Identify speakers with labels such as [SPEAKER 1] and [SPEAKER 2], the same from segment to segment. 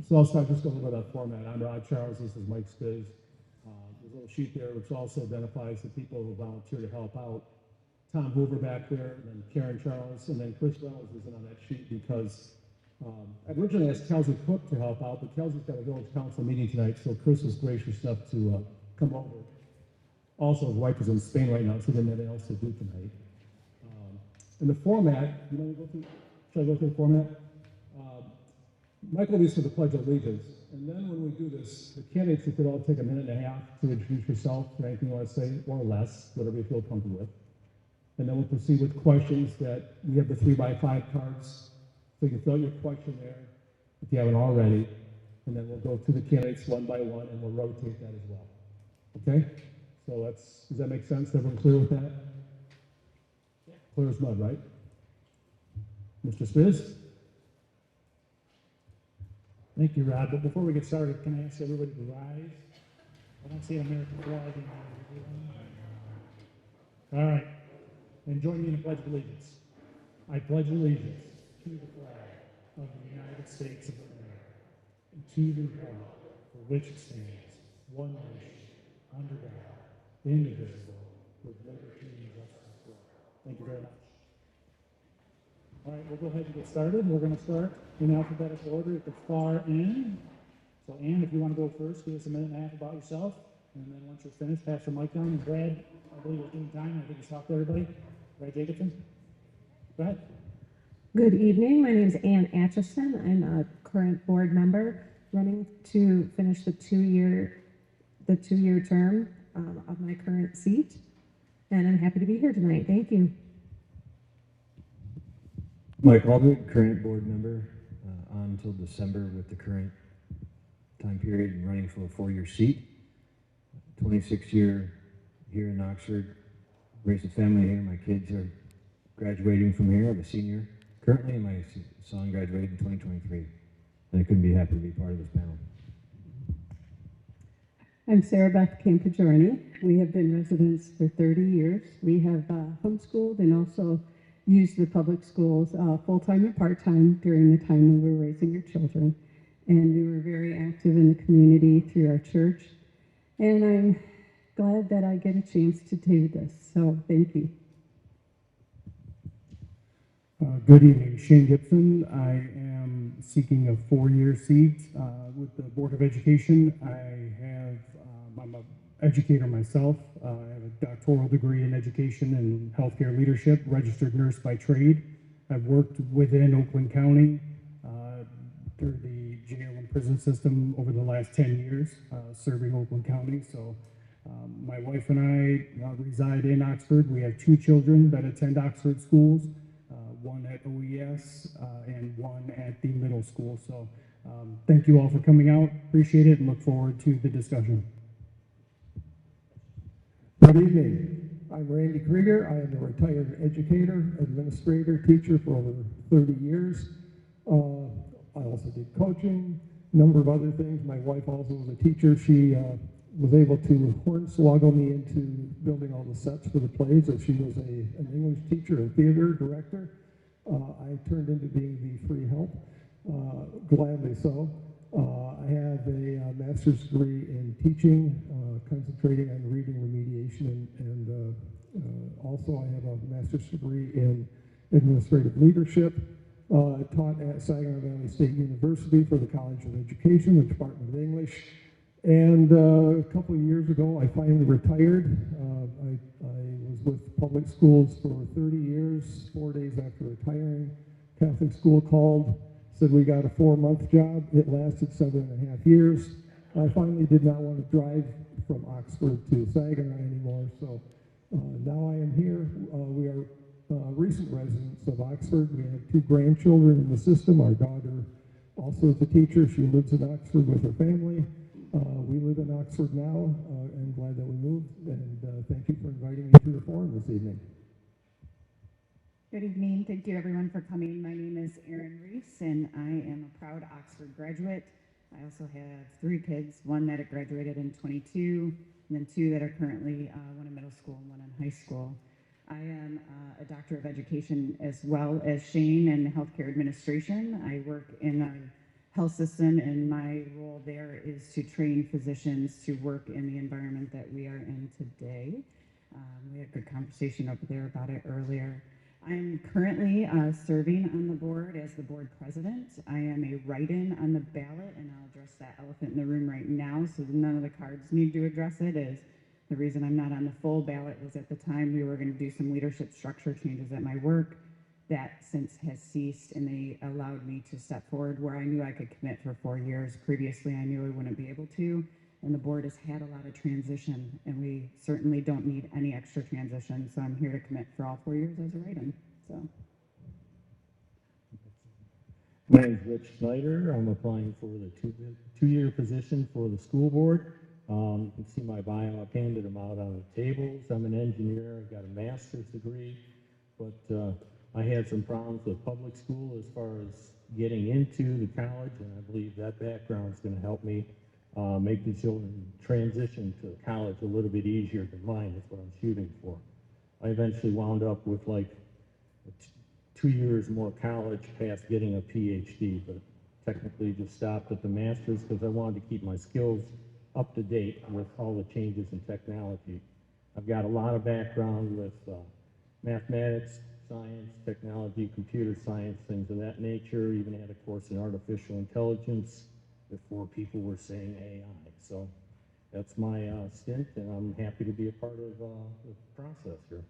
[SPEAKER 1] So I'll start just going over that format. I'm Rod Charles, this is Mike Spiz. There's a little sheet there which also identifies the people who volunteer to help out. Tom Hoover back there, and then Karen Charles, and then Chris Reynolds isn't on that sheet because I originally asked Kelsey Cook to help out, but Kelsey's got a village council meeting tonight, so Chris was gracious enough to come over. Also, his wife is in Spain right now, so he didn't have anything else to do tonight. In the format, should I go through the format? Michael leads for the Pledge of Allegiance, and then when we do this, the candidates, you could all take a minute and a half to introduce yourself, or anything you want to say, or less, whatever you feel comfortable with. And then we'll proceed with questions that we have the 3x5 cards, so you can fill out your question there if you haven't already. And then we'll go through the candidates one by one, and we'll rotate that as well. Okay? So does that make sense? Everyone clear with that? Yeah. Clear as mud, right? Mr. Spiz?
[SPEAKER 2] Thank you, Rod. But before we get started, can I ask everybody to rise? I don't see an American flag in there. All right. And join me in the Pledge of Allegiance. I pledge allegiance to the flag of the United States of America and to the republic for which it stands, one nation, under God, indivisible, with liberty and justice for all. Thank you very much. All right, we'll go ahead and get started. We're going to start in alphabetical order at the far end. So, Ann, if you want to go first, give us a minute and a half about yourself. And then once you're finished, pass the mic down. And Brad, I believe we're doing time. I think he's talked to everybody. Brad Jacobson, go ahead.
[SPEAKER 3] Good evening. My name is Ann Atchison. I'm a current board member running to finish the two-year term of my current seat. And I'm happy to be here tonight. Thank you.
[SPEAKER 4] Mike Aldred, current board member, on until December with the current time period and running for a 4-year seat. 26-year here in Oxford, raised a family here. My kids are graduating from here. I'm a senior currently, and my son graduated in 2023. And I couldn't be happier to be part of this panel.
[SPEAKER 3] I'm Sarah Beth Campaggiorni. We have been residents for 30 years. We have homeschooled and also used the public schools full-time and part-time during the time when we were raising your children. And we were very active in the community through our church. And I'm glad that I get a chance to do this. So thank you.
[SPEAKER 1] Good evening, Shane Gibson. I am seeking a 4-year seat with the Board of Education. I'm an educator myself. I have a doctoral degree in education and healthcare leadership, registered nurse by trade. I've worked within Oakland County through the jail and prison system over the last 10 years, serving Oakland County. So my wife and I reside in Oxford. We have 2 children that attend Oxford schools, one at OES and one at the middle school. So thank you all for coming out. Appreciate it and look forward to the discussion.
[SPEAKER 5] Good evening. I'm Randy Krieger. I am a retired educator, administrator, teacher for over 30 years. I also did coaching, a number of other things. My wife also was a teacher. She was able to hornswoggle me into building all the sets for the plays, as she was an English teacher and theater director. I turned into being the free help, gladly so. I have a master's degree in teaching, concentrating on reading remediation, and also I have a master's degree in administrative leadership. Taught at Saginaw Valley State University for the College of Education, the Department of English. And a couple of years ago, I finally retired. I was with public schools for 30 years. 4 days after retiring, Catholic school called, said we got a 4-month job. It lasted 7.5 years. I finally did not want to drive from Oxford to Saginaw anymore, so now I am here. We are recent residents of Oxford. We have 2 grandchildren in the system. Our daughter also is a teacher. She lives in Oxford with her family. We live in Oxford now, and glad that we moved, and thank you for inviting me to the forum this evening.
[SPEAKER 6] Good evening. Thank you everyone for coming. My name is Erin Reese, and I am a proud Oxford graduate. I also have 3 kids, one that had graduated in 22, and then 2 that are currently, one in middle school and one in high school. I am a doctor of education as well as Shane in healthcare administration. I work in health system, and my role there is to train physicians to work in the environment that we are in today. We had a good conversation over there about it earlier. I'm currently serving on the board as the board president. I am a write-in on the ballot, and I'll address that elephant in the room right now, so none of the cards need to address it. Is the reason I'm not on the full ballot was at the time we were going to do some leadership structure changes at my work. That since has ceased, and they allowed me to step forward where I knew I could commit for 4 years. Previously, I knew I wouldn't be able to, and the board has had a lot of transition, and we certainly don't need any extra transition, so I'm here to commit for all 4 years as a write-in. So.
[SPEAKER 2] My name is Rich Snyder. I'm applying for the two-year position for the school board. You can see my bio. I've handed them out on the tables. I'm an engineer. I've got a master's degree, but I had some problems with public school as far as getting into the college, and I believe that background is going to help me make the children transition to college a little bit easier than mine. That's what I'm shooting for. I eventually wound up with like 2 years more college past getting a PhD, but technically just stopped at the master's because I wanted to keep my skills up to date with all the changes in technology. I've got a lot of background with mathematics, science, technology, computer science, things of that nature. Even had a course in artificial intelligence before people were saying AI. So that's my stint, and I'm happy to be a part of the process here.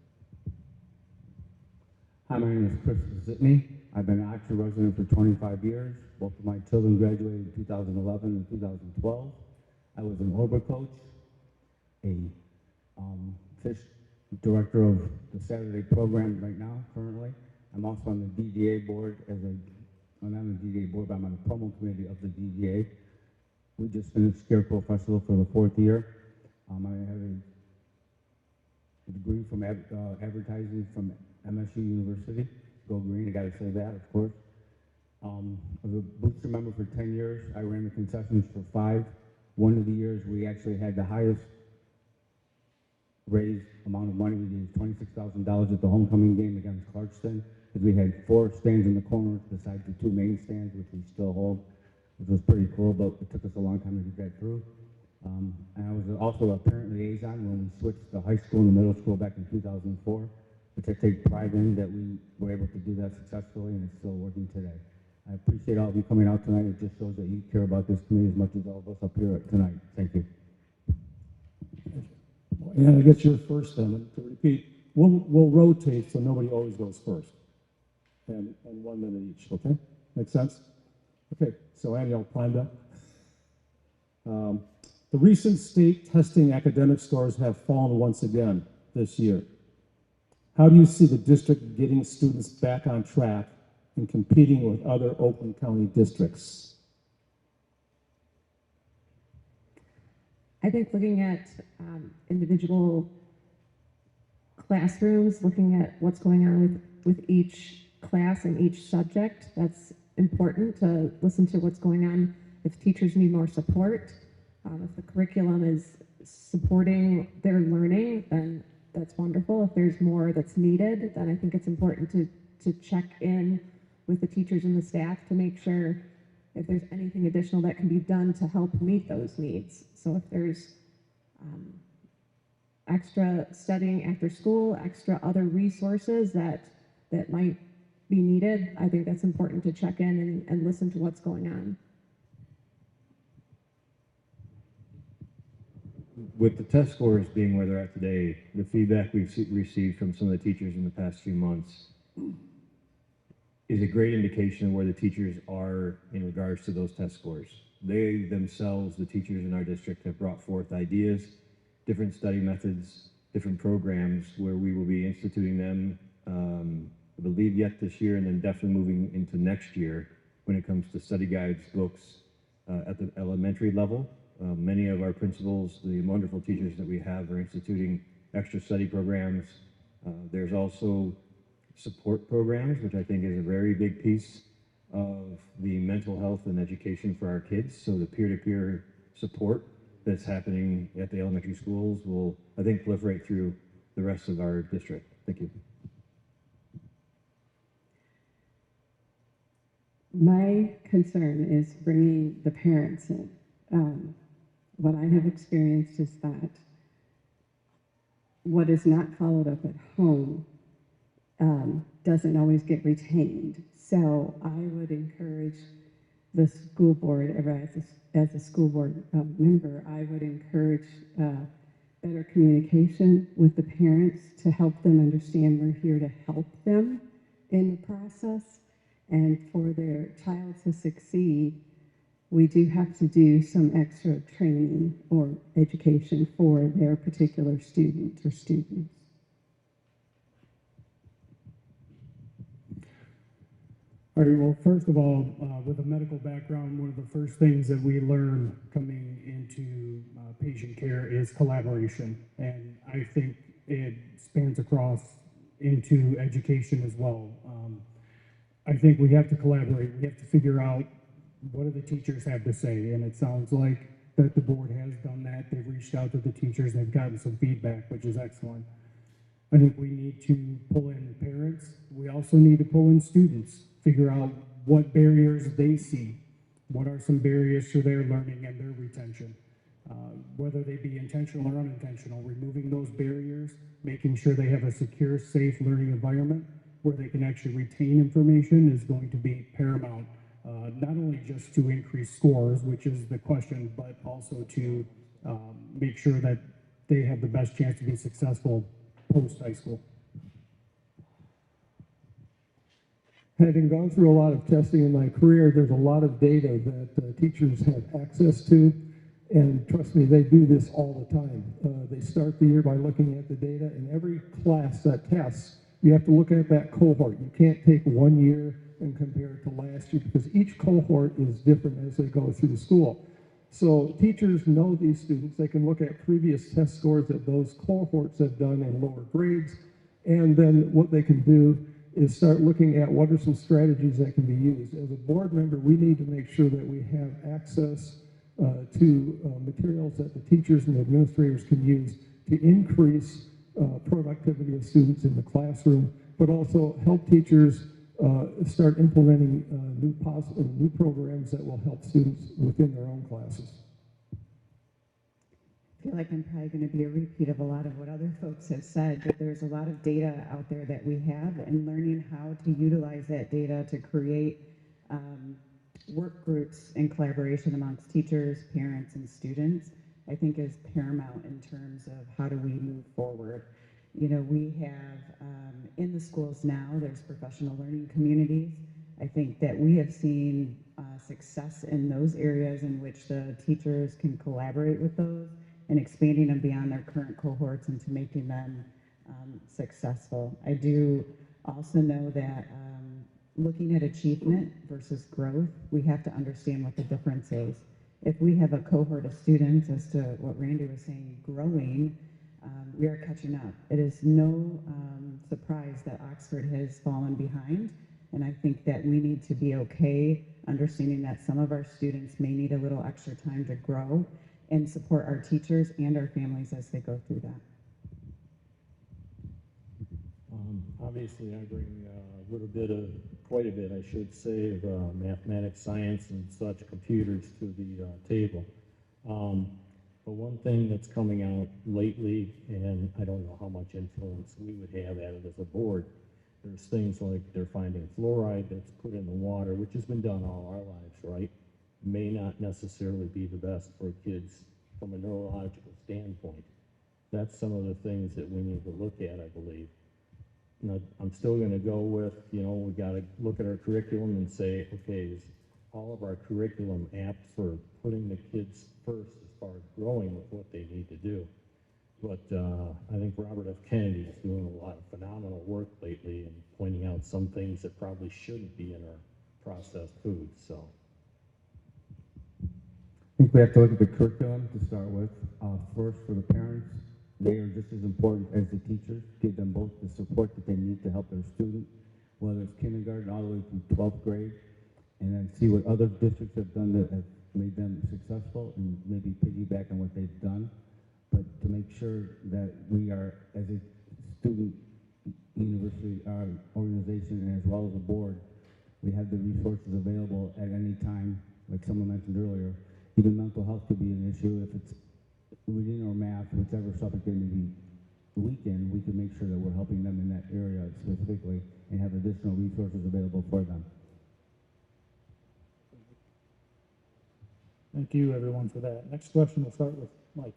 [SPEAKER 7] Hi, my name is Chris Zitney. I've been an Oxford resident for 25 years. Both of my children graduated in 2011 and 2012. I was an Orbit coach, a fish director of the Saturday program right now, currently. I'm also on the DDA board I'm on the DDA board, but I'm on the promo committee of the DDA. We just finished Scarecrow Festival for the 4th year. I have a degree from advertising from MSU University. Go Green, I gotta say that, of course. I was a booster member for 10 years. I ran the concessions for 5. One of the years we actually had the highest raised amount of money. We raised $26,000 at the homecoming game against Clarkston, because we had 4 stands in the corners besides the 2 main stands, which we still hold, which was pretty cool, but it took us a long time to get that through. And I was also a parent liaison when we switched the high school and the middle school back in 2004, which I take pride in that we were able to do that successfully, and it's still working today. I appreciate all of you coming out tonight. It just shows that you care about this community as much as all of us up here tonight. Thank you.
[SPEAKER 2] And I guess you're first then, to repeat, we'll rotate so nobody always goes first. And 1 minute each, okay? Make sense? Okay, so Annie, I'll climb up. The recent state testing academic scores have fallen once again this year. How do you see the district getting students back on track and competing with other Oakland County districts?
[SPEAKER 8] I think looking at individual classrooms, looking at what's going on with each class and each subject, that's important to listen to what's going on. If teachers need more support, if the curriculum is supporting their learning, then that's wonderful. If there's more that's needed, then I think it's important to check in with the teachers and the staff to make sure if there's anything additional that can be done to help meet those needs. So if there's extra studying after school, extra other resources that might be needed, I think that's important to check in and listen to what's going on.
[SPEAKER 4] With the test scores being where they're at today, the feedback we've received from some of the teachers in the past few months is a great indication of where the teachers are in regards to those test scores. They themselves, the teachers in our district, have brought forth ideas, different study methods, different programs where we will be instituting them, I believe yet this year, and then definitely moving into next year when it comes to study guides, books at the elementary level. Many of our principals, the wonderful teachers that we have, are instituting extra study programs. There's also support programs, which I think is a very big piece of the mental health and education for our kids. So the peer-to-peer support that's happening at the elementary schools will, I think, proliferate through the rest of our district. Thank you.
[SPEAKER 3] My concern is bringing the parents in. What I have experienced is that what is not followed up at home doesn't always get retained. So I would encourage the school board, or as a school board member, I would encourage better communication with the parents to help them understand we're here to help them in the process. And for their child to succeed, we do have to do some extra training or education for their particular student or students.
[SPEAKER 1] All right, well, first of all, with a medical background, one of the first things that we learn coming into patient care is collaboration. And I think it spans across into education as well. I think we have to collaborate. We have to figure out what do the teachers have to say. And it sounds like that the board has done that. They've reached out to the teachers. They've gotten some feedback, which is excellent. I think we need to pull in parents. We also need to pull in students, figure out what barriers they see. What are some barriers to their learning and their retention? Whether they be intentional or unintentional, removing those barriers, making sure they have a secure, safe learning environment where they can actually retain information is going to be paramount, not only just to increase scores, which is the question, but also to make sure that they have the best chance to be successful post-high school.
[SPEAKER 5] Having gone through a lot of testing in my career, there's a lot of data that teachers have access to, and trust me, they do this all the time. They start the year by looking at the data, and every class that tests, you have to look at that cohort. You can't take 1 year and compare it to last year because each cohort is different as they go through the school. So teachers know these students. They can look at previous test scores that those cohorts have done in lower grades, and then what they can do is start looking at what are some strategies that can be used. As a board member, we need to make sure that we have access to materials that the teachers and the administrators can use to increase productivity of students in the classroom, but also help teachers start implementing new programs that will help students within their own classes.
[SPEAKER 6] I feel like I'm probably going to be a repeat of a lot of what other folks have said, but there's a lot of data out there that we have, and learning how to utilize that data to create work groups and collaboration amongst teachers, parents, and students, I think is paramount in terms of how do we move forward. You know, we have in the schools now, there's professional learning communities. I think that we have seen success in those areas in which the teachers can collaborate with those and expanding them beyond their current cohorts into making them successful. I do also know that looking at achievement versus growth, we have to understand what the difference is. If we have a cohort of students, as to what Randy was saying, growing, we are catching up. It is no surprise that Oxford has fallen behind, and I think that we need to be okay understanding that some of our students may need a little extra time to grow and support our teachers and our families as they go through that.
[SPEAKER 9] Obviously, I bring a little bit of, quite a bit, I should say, of mathematics, science, and such computers to the table. But one thing that's coming out lately, and I don't know how much influence we would have at it as a board, there's things like they're finding fluoride that's put in the water, which has been done all our lives, right? May not necessarily be the best for kids from a neurological standpoint. That's some of the things that we need to look at, I believe. Now, I'm still going to go with, you know, we got to look at our curriculum and say, okay, is all of our curriculum apt for putting the kids first as far as growing with what they need to do? But I think Robert F. Kennedy is doing a lot of phenomenal work lately and pointing out some things that probably shouldn't be in our processed foods. So
[SPEAKER 7] I think we have to look at the curriculum to start with. First, for the parents, they are just as important as the teachers. Give them both the support that they need to help their student, whether it's kindergarten all the way through 12th grade, and then see what other districts have done that have made them successful and maybe piggyback on what they've done. But to make sure that we are, as a student university organization and as well as a board, We have the resources available at any time, like someone mentioned earlier. Even mental health could be an issue. If it's reading or math, whichever subject they may be weak in, we can make sure that we're helping them in that area specifically and have additional resources available for them.
[SPEAKER 2] Thank you, everyone, for that. Next question, we'll start with Mike.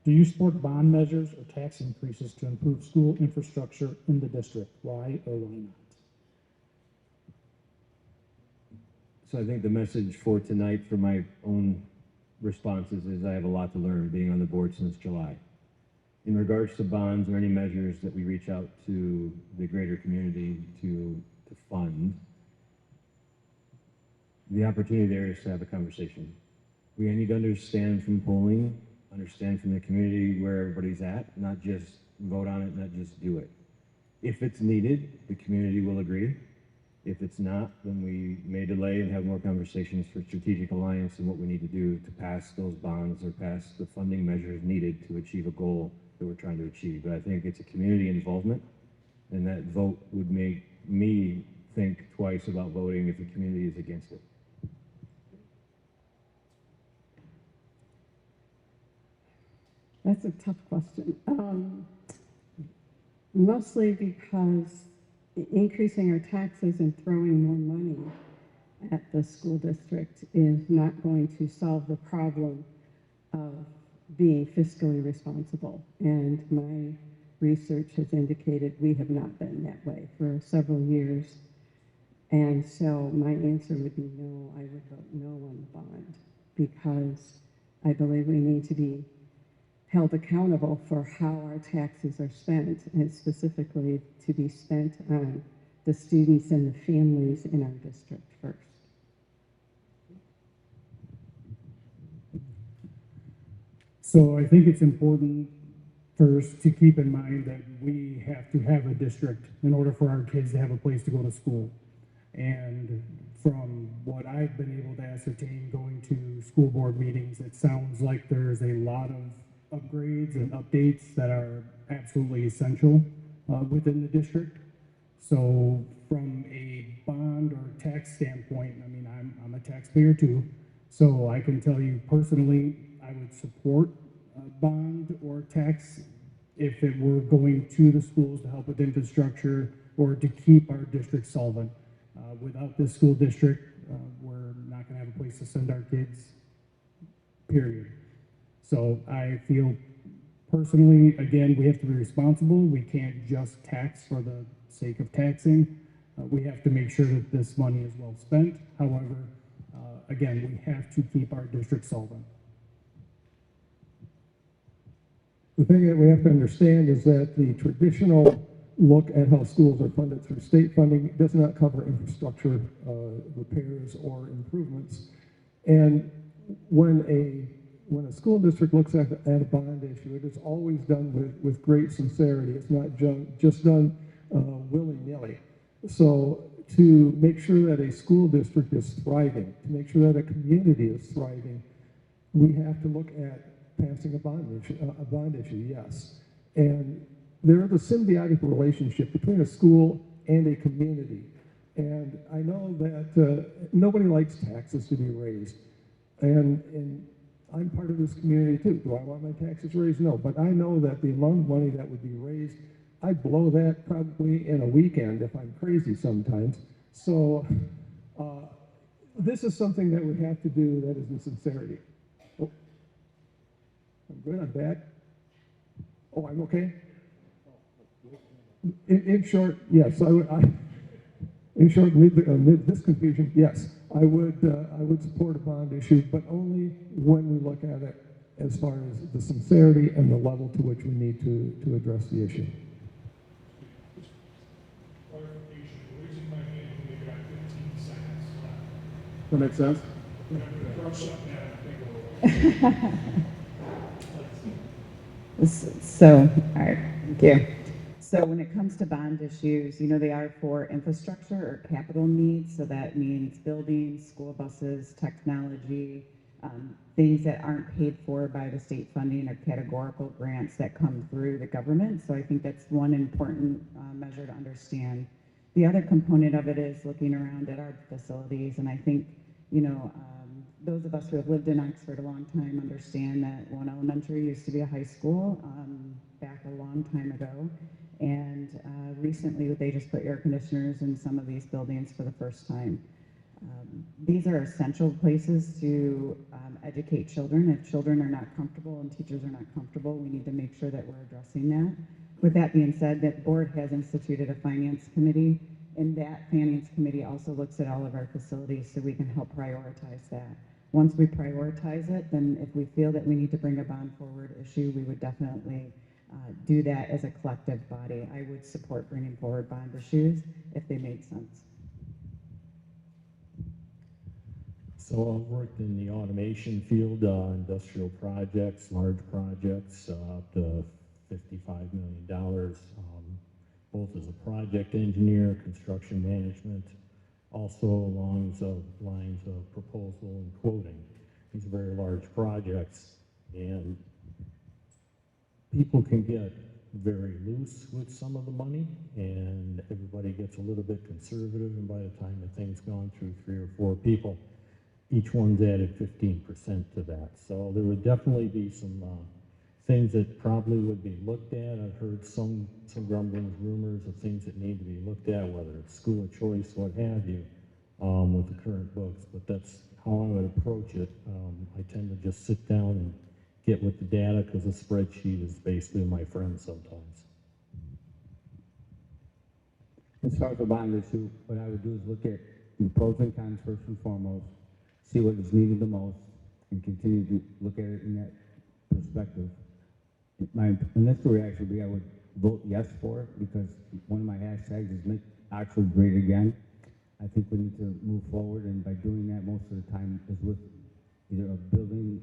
[SPEAKER 2] Do you support bond measures or tax increases to improve school infrastructure in the district? Why or why not?
[SPEAKER 4] So I think the message for tonight for my own responses is I have a lot to learn being on the board since July. In regards to bonds or any measures that we reach out to the greater community to fund, the opportunity there is to have a conversation. We need to understand from polling, understand from the community where everybody's at, not just vote on it, not just do it. If it's needed, the community will agree. If it's not, then we may delay and have more conversations for strategic alliance and what we need to do to pass those bonds or pass the funding measures needed to achieve a goal that we're trying to achieve. But I think it's a community involvement, and that vote would make me think twice about voting if the community is against it.
[SPEAKER 3] That's a tough question. Mostly because increasing our taxes and throwing more money at the school district is not going to solve the problem of being fiscally responsible. And my research has indicated we have not been that way for several years. And so my answer would be no. I would vote no on the bond because I believe we need to be held accountable for how our taxes are spent, and specifically to be spent on the students and the families in our district first.
[SPEAKER 1] So I think it's important first to keep in mind that we have to have a district in order for our kids to have a place to go to school. And from what I've been able to ascertain going to school board meetings, it sounds like there's a lot of upgrades and updates that are absolutely essential within the district. So from a bond or tax standpoint, I mean, I'm a taxpayer too, so I can tell you personally, I would support a bond or tax if it were going to the schools to help with infrastructure or to keep our district solvent. Without this school district, we're not going to have a place to send our kids, period. So I feel personally, again, we have to be responsible. We can't just tax for the sake of taxing. We have to make sure that this money is well spent. However, again, we have to keep our district solvent.
[SPEAKER 5] The thing that we have to understand is that the traditional look at how schools are funded through state funding does not cover infrastructure repairs or improvements. And when a school district looks at a bond issue, it is always done with great sincerity. It's not just done willy-nilly. So to make sure that a school district is thriving, to make sure that a community is thriving, we have to look at passing a bond issue, yes. And there is a symbiotic relationship between a school and a community. And I know that nobody likes taxes to be raised. And I'm part of this community too. Do I want my taxes raised? No, but I know that the amount of money that would be raised, I'd blow that probably in a weekend if I'm crazy sometimes. So this is something that we have to do that is in sincerity. Oh, I'm good, I'm bad. Oh, I'm okay? In short, yes, in short, amid this confusion, yes, I would support a bond issue, but only when we look at it as far as the sincerity and the level to which we need to address the issue.
[SPEAKER 2] Clarification, raising my hand when we got 15 seconds left.
[SPEAKER 5] That make sense?
[SPEAKER 2] I'm going to throw something at him.
[SPEAKER 6] So, all right, thank you. So when it comes to bond issues, you know, they are for infrastructure or capital needs. So that means buildings, school buses, technology, things that aren't paid for by the state funding or categorical grants that come through the government. So I think that's one important measure to understand. The other component of it is looking around at our facilities, and I think, those of us who have lived in Oxford a long time understand that one elementary used to be a high school back a long time ago, and recently they just put air conditioners in some of these buildings for the first time. These are essential places to educate children. If children are not comfortable and teachers are not comfortable, we need to make sure that we're addressing that. With that being said, that board has instituted a finance committee, and that finance committee also looks at all of our facilities so we can help prioritize that. Once we prioritize it, then if we feel that we need to bring a bond forward issue, we would definitely do that as a collective body. I would support bringing forward bond issues if they made sense.
[SPEAKER 9] So I've worked in the automation field, industrial projects, large projects, up to $55 million, both as a project engineer, construction management, also along the lines of proposal and quoting. These are very large projects, and people can get very loose with some of the money, and everybody gets a little bit conservative, and by the time the thing's gone through 3 or 4 people, each one's added 15% to that. So there would definitely be some things that probably would be looked at. I've heard some grumblings, rumors of things that need to be looked at, whether it's school of choice, what have you, with the current books. But that's how I would approach it. I tend to just sit down and get with the data, because a spreadsheet is basically my friend sometimes.
[SPEAKER 7] As far as the bond issue, what I would do is look at the pros and cons first and foremost, see what is needed the most, and continue to look at it in that perspective. My initial reaction would be I would vote yes for it, because one of my hashtags is make Oxford great again. I think we need to move forward, and by doing that, most of the time is with either a building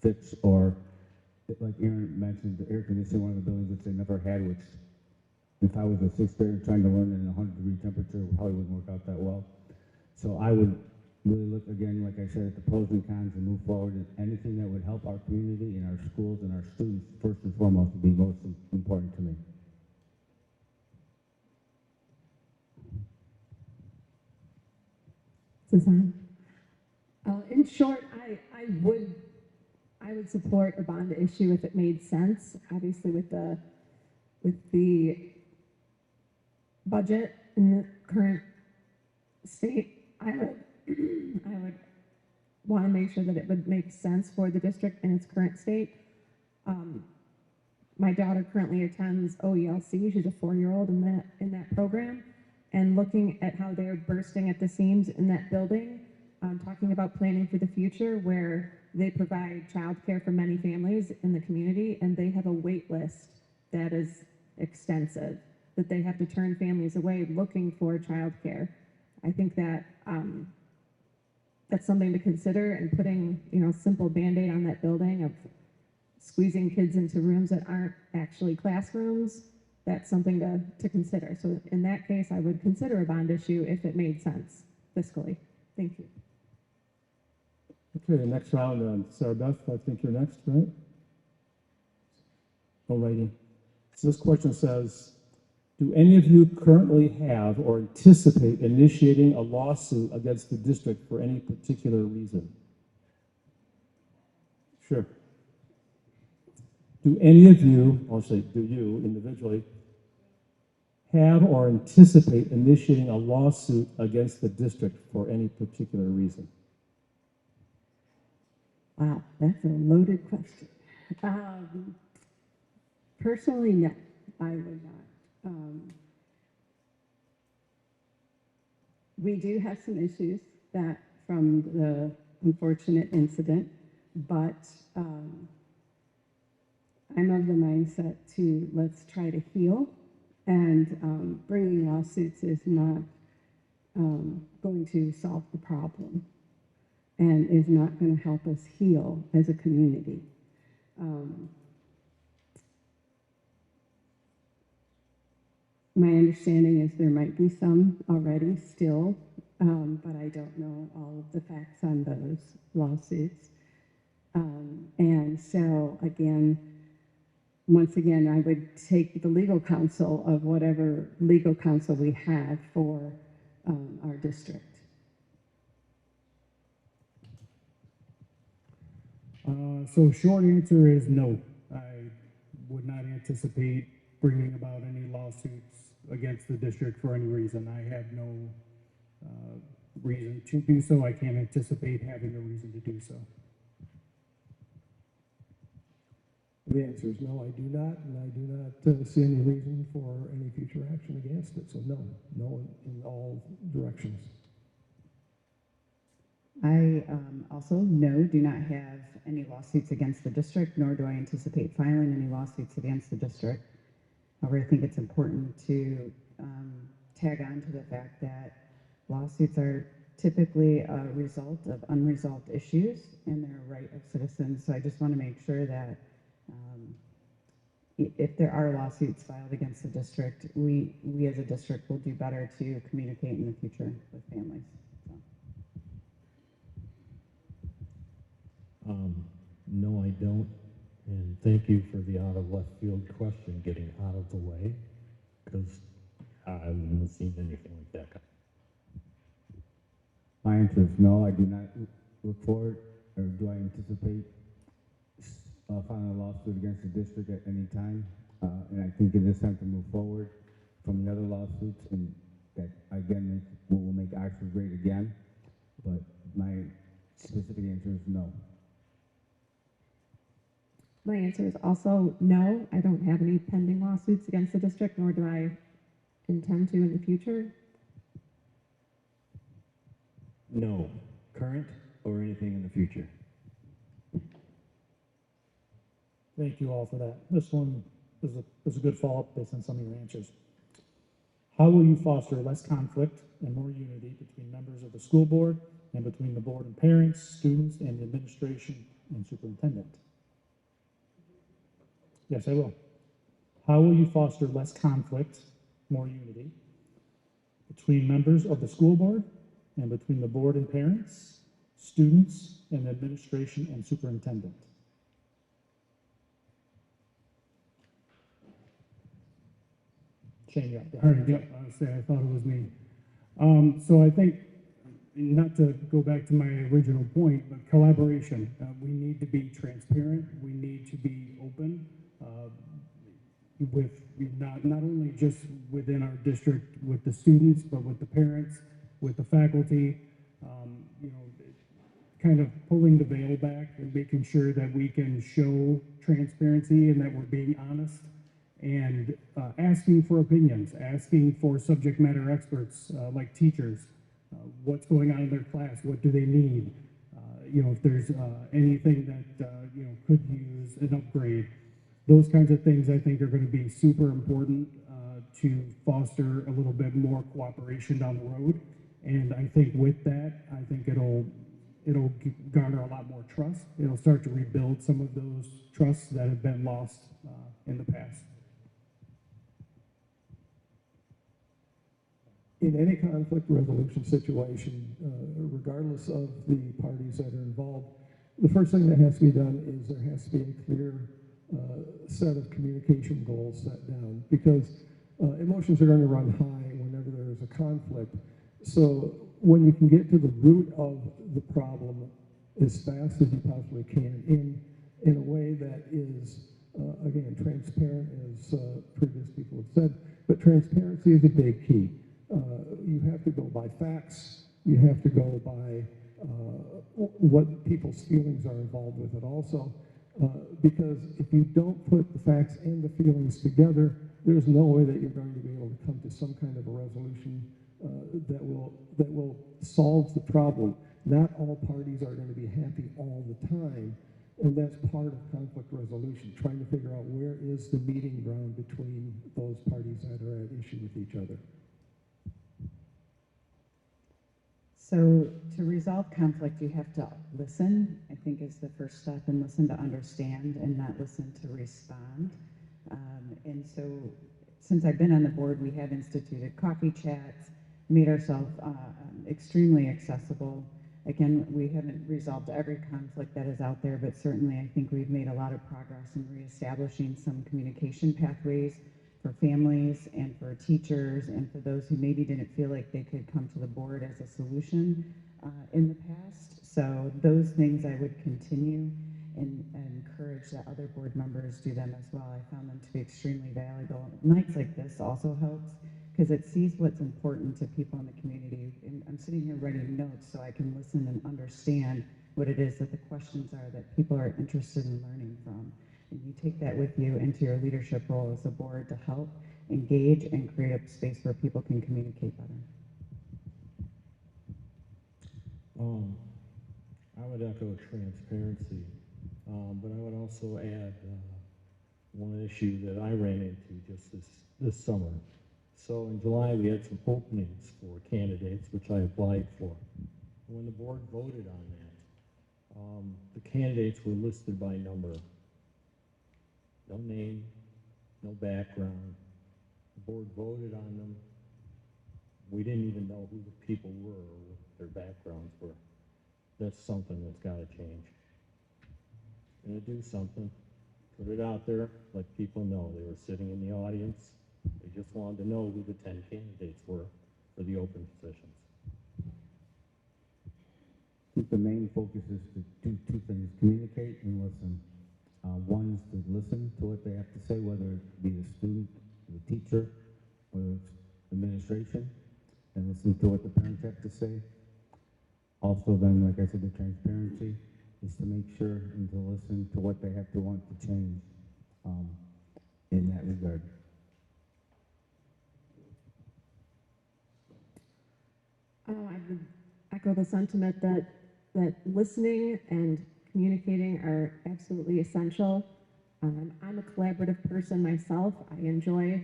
[SPEAKER 7] fix or, like Aaron mentioned, the air conditioning, one of the buildings which they never had, which if I was a 6th grader trying to learn in a 100-degree temperature, probably wouldn't work out that well. So I would really look again, like I said, at the pros and cons and move forward, and anything that would help our community and our schools and our students first and foremost would be most important to me.
[SPEAKER 8] Suzanne? In short, I would support a bond issue if it made sense. Obviously, with the budget in the current state, I would want to make sure that it would make sense for the district in its current state. My daughter currently attends OELC. She's a 4-year-old in that program, and looking at how they're bursting at the seams in that building, talking about planning for the future, where they provide childcare for many families in the community, and they have a wait list that is extensive, that they have to turn families away looking for childcare. I think that that's something to consider, and putting, simple Band-Aid on that building of squeezing kids into rooms that aren't actually classrooms, that's something to consider. So in that case, I would consider a bond issue if it made sense fiscally. Thank you.
[SPEAKER 2] Okay, next round, Sarah Beth, I think you're next, right? Alrighty. So this question says, do any of you currently have or anticipate initiating a lawsuit against the district for any particular reason? Sure. Do any of you, I'll say do you individually, have or anticipate initiating a lawsuit against the district for any particular reason?
[SPEAKER 3] Wow, that's a loaded question. Personally, no, I would not. We do have some issues that from the unfortunate incident, but I'm of the mindset to let's try to heal, and bringing lawsuits is not going to solve the problem, and is not going to help us heal as a community. My understanding is there might be some already still, but I don't know all of the facts on those lawsuits. And so, again, once again, I would take the legal counsel of whatever legal counsel we have for our district.
[SPEAKER 1] So short answer is no. I would not anticipate bringing about any lawsuits against the district for any reason. I have no reason to do so. I can't anticipate having a reason to do so.
[SPEAKER 5] The answer is no, I do not, and I do not see any reason for any future action against it. So no, no in all directions.
[SPEAKER 6] I also do not have any lawsuits against the district, nor do I anticipate filing any lawsuits against the district. However, I think it's important to tag on to the fact that lawsuits are typically a result of unresolved issues and they're a right of citizens. So I just want to make sure that if there are lawsuits filed against the district, we as a district will do better to communicate in the future with families. So.
[SPEAKER 9] No, I don't. And thank you for the out of left field question getting out of the way, because I haven't seen anything like that.
[SPEAKER 7] My answer is no, I do not look forward, or do I anticipate filing a lawsuit against the district at any time. And I think it is time to move forward from the other lawsuits, and that again will make Oxford great again. But my specific answer is no.
[SPEAKER 8] My answer is also no. I don't have any pending lawsuits against the district, nor do I intend to in the future.
[SPEAKER 4] No, current or anything in the future.
[SPEAKER 2] Thank you all for that. This one is a good follow-up based on some of your answers. How will you foster less conflict and more unity between members of the school board and between the board and parents, students, and the administration and superintendent? Yes, I will. How will you foster less conflict, more unity between members of the school board and between the board and parents, students, and the administration and superintendent? Shane, you're up.
[SPEAKER 1] All right, yep, I thought it was me. So I think, not to go back to my original point, but collaboration. We need to be transparent. We need to be open with not only just within our district with the students, but with the parents, with the faculty. Kind of pulling the veil back and making sure that we can show transparency and that we're being honest. And asking for opinions, asking for subject matter experts like teachers, what's going on in their class, what do they need, if there's anything that could use an upgrade. Those kinds of things I think are going to be super important to foster a little bit more cooperation down the road. And I think with that, I think it'll garner a lot more trust. It'll start to rebuild some of those trusts that have been lost in the past.
[SPEAKER 5] In any conflict resolution situation, regardless of the parties that are involved, the first thing that has to be done is there has to be a clear set of communication goals set down, because emotions are going to run high whenever there is a conflict. So when you can get to the root of the problem as fast as you possibly can in a way that is, again, transparent, as previous people have said, but transparency is a big key. You have to go by facts. You have to go by what people's feelings are involved with it also. Because if you don't put the facts and the feelings together, there's no way that you're going to be able to come to some kind of a resolution that will solve the problem. Not all parties are going to be happy all the time, and that's part of conflict resolution, trying to figure out where is the meeting ground between those parties that are at issue with each other.
[SPEAKER 6] So to resolve conflict, you have to listen, I think is the first step, and listen to understand and not listen to respond. And so since I've been on the board, we have instituted coffee chats, made ourselves extremely accessible. Again, we haven't resolved every conflict that is out there, but certainly I think we've made a lot of progress in reestablishing some communication pathways for families and for teachers and for those who maybe didn't feel like they could come to the board as a solution in the past. So those things I would continue and encourage that other board members do them as well. I found them to be extremely valuable. Nights like this also helps because it sees what's important to people in the community. And I'm sitting here writing notes so I can listen and understand what it is that the questions are that people are interested in learning from. And you take that with you into your leadership role as a board to help engage and create a space where people can communicate better.
[SPEAKER 9] I would echo transparency, but I would also add one issue that I ran into just this summer. So in July, we had some openings for candidates, which I applied for. When the board voted on that, the candidates were listed by number. No name, no background. The board voted on them. We didn't even know who the people were or what their backgrounds were. That's something that's got to change. Gonna do something, put it out there, let people know. They were sitting in the audience. They just wanted to know who the 10 candidates were for the open positions.
[SPEAKER 7] I think the main focus is to do two things: communicate and listen. One is to listen to what they have to say, whether it be the student, the teacher, or it's administration, and listen to what the parents have to say. Also then, like I said, the transparency is to make sure and to listen to what they have to want to change in that regard.
[SPEAKER 8] I would echo the sentiment that listening and communicating are absolutely essential. I'm a collaborative person myself. I enjoy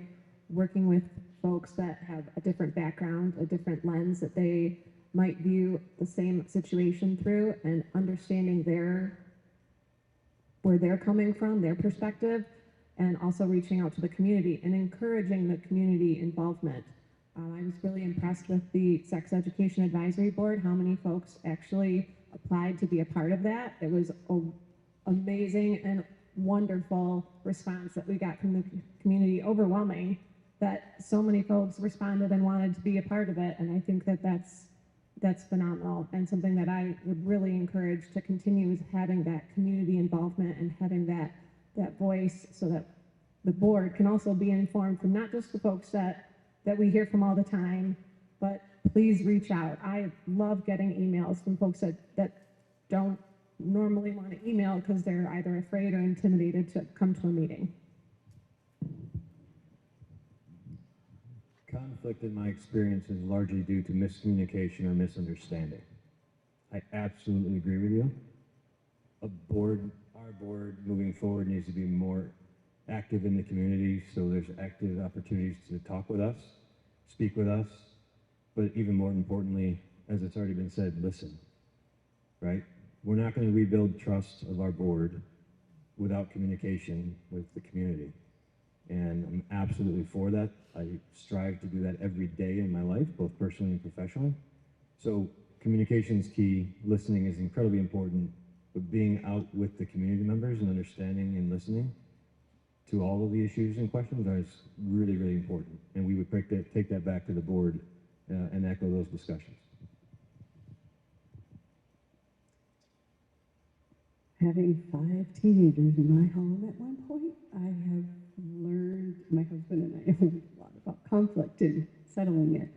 [SPEAKER 8] working with folks that have a different background, a different lens that they might view the same situation through, and understanding where they're coming from, their perspective, and also reaching out to the community and encouraging the community involvement. I was really impressed with the Sex Education Advisory Board, how many folks actually applied to be a part of that. It was an amazing and wonderful response that we got from the community, overwhelming that so many folks responded and wanted to be a part of it. And I think that that's phenomenal, and something that I would really encourage to continue is having that community involvement and having that voice so that the board can also be informed from not just the folks that we hear from all the time, but please reach out. I love getting emails from folks that don't normally want to email because they're either afraid or intimidated to come to a meeting.
[SPEAKER 4] Conflict, in my experience, is largely due to miscommunication or misunderstanding. I absolutely agree with you. Our board moving forward needs to be more active in the community, so there's active opportunities to talk with us, speak with us, but even more importantly, as it's already been said, listen, right? We're not going to rebuild trust of our board without communication with the community. And I'm absolutely for that. I strive to do that every day in my life, both personally and professionally. So communication is key, listening is incredibly important, but being out with the community members and understanding and listening to all of the issues and questions is really, really important. And we would take that back to the board and echo those discussions.
[SPEAKER 3] Having 5 teenagers in my home at one point, I have learned, my husband and I have learned a lot about conflict and settling it.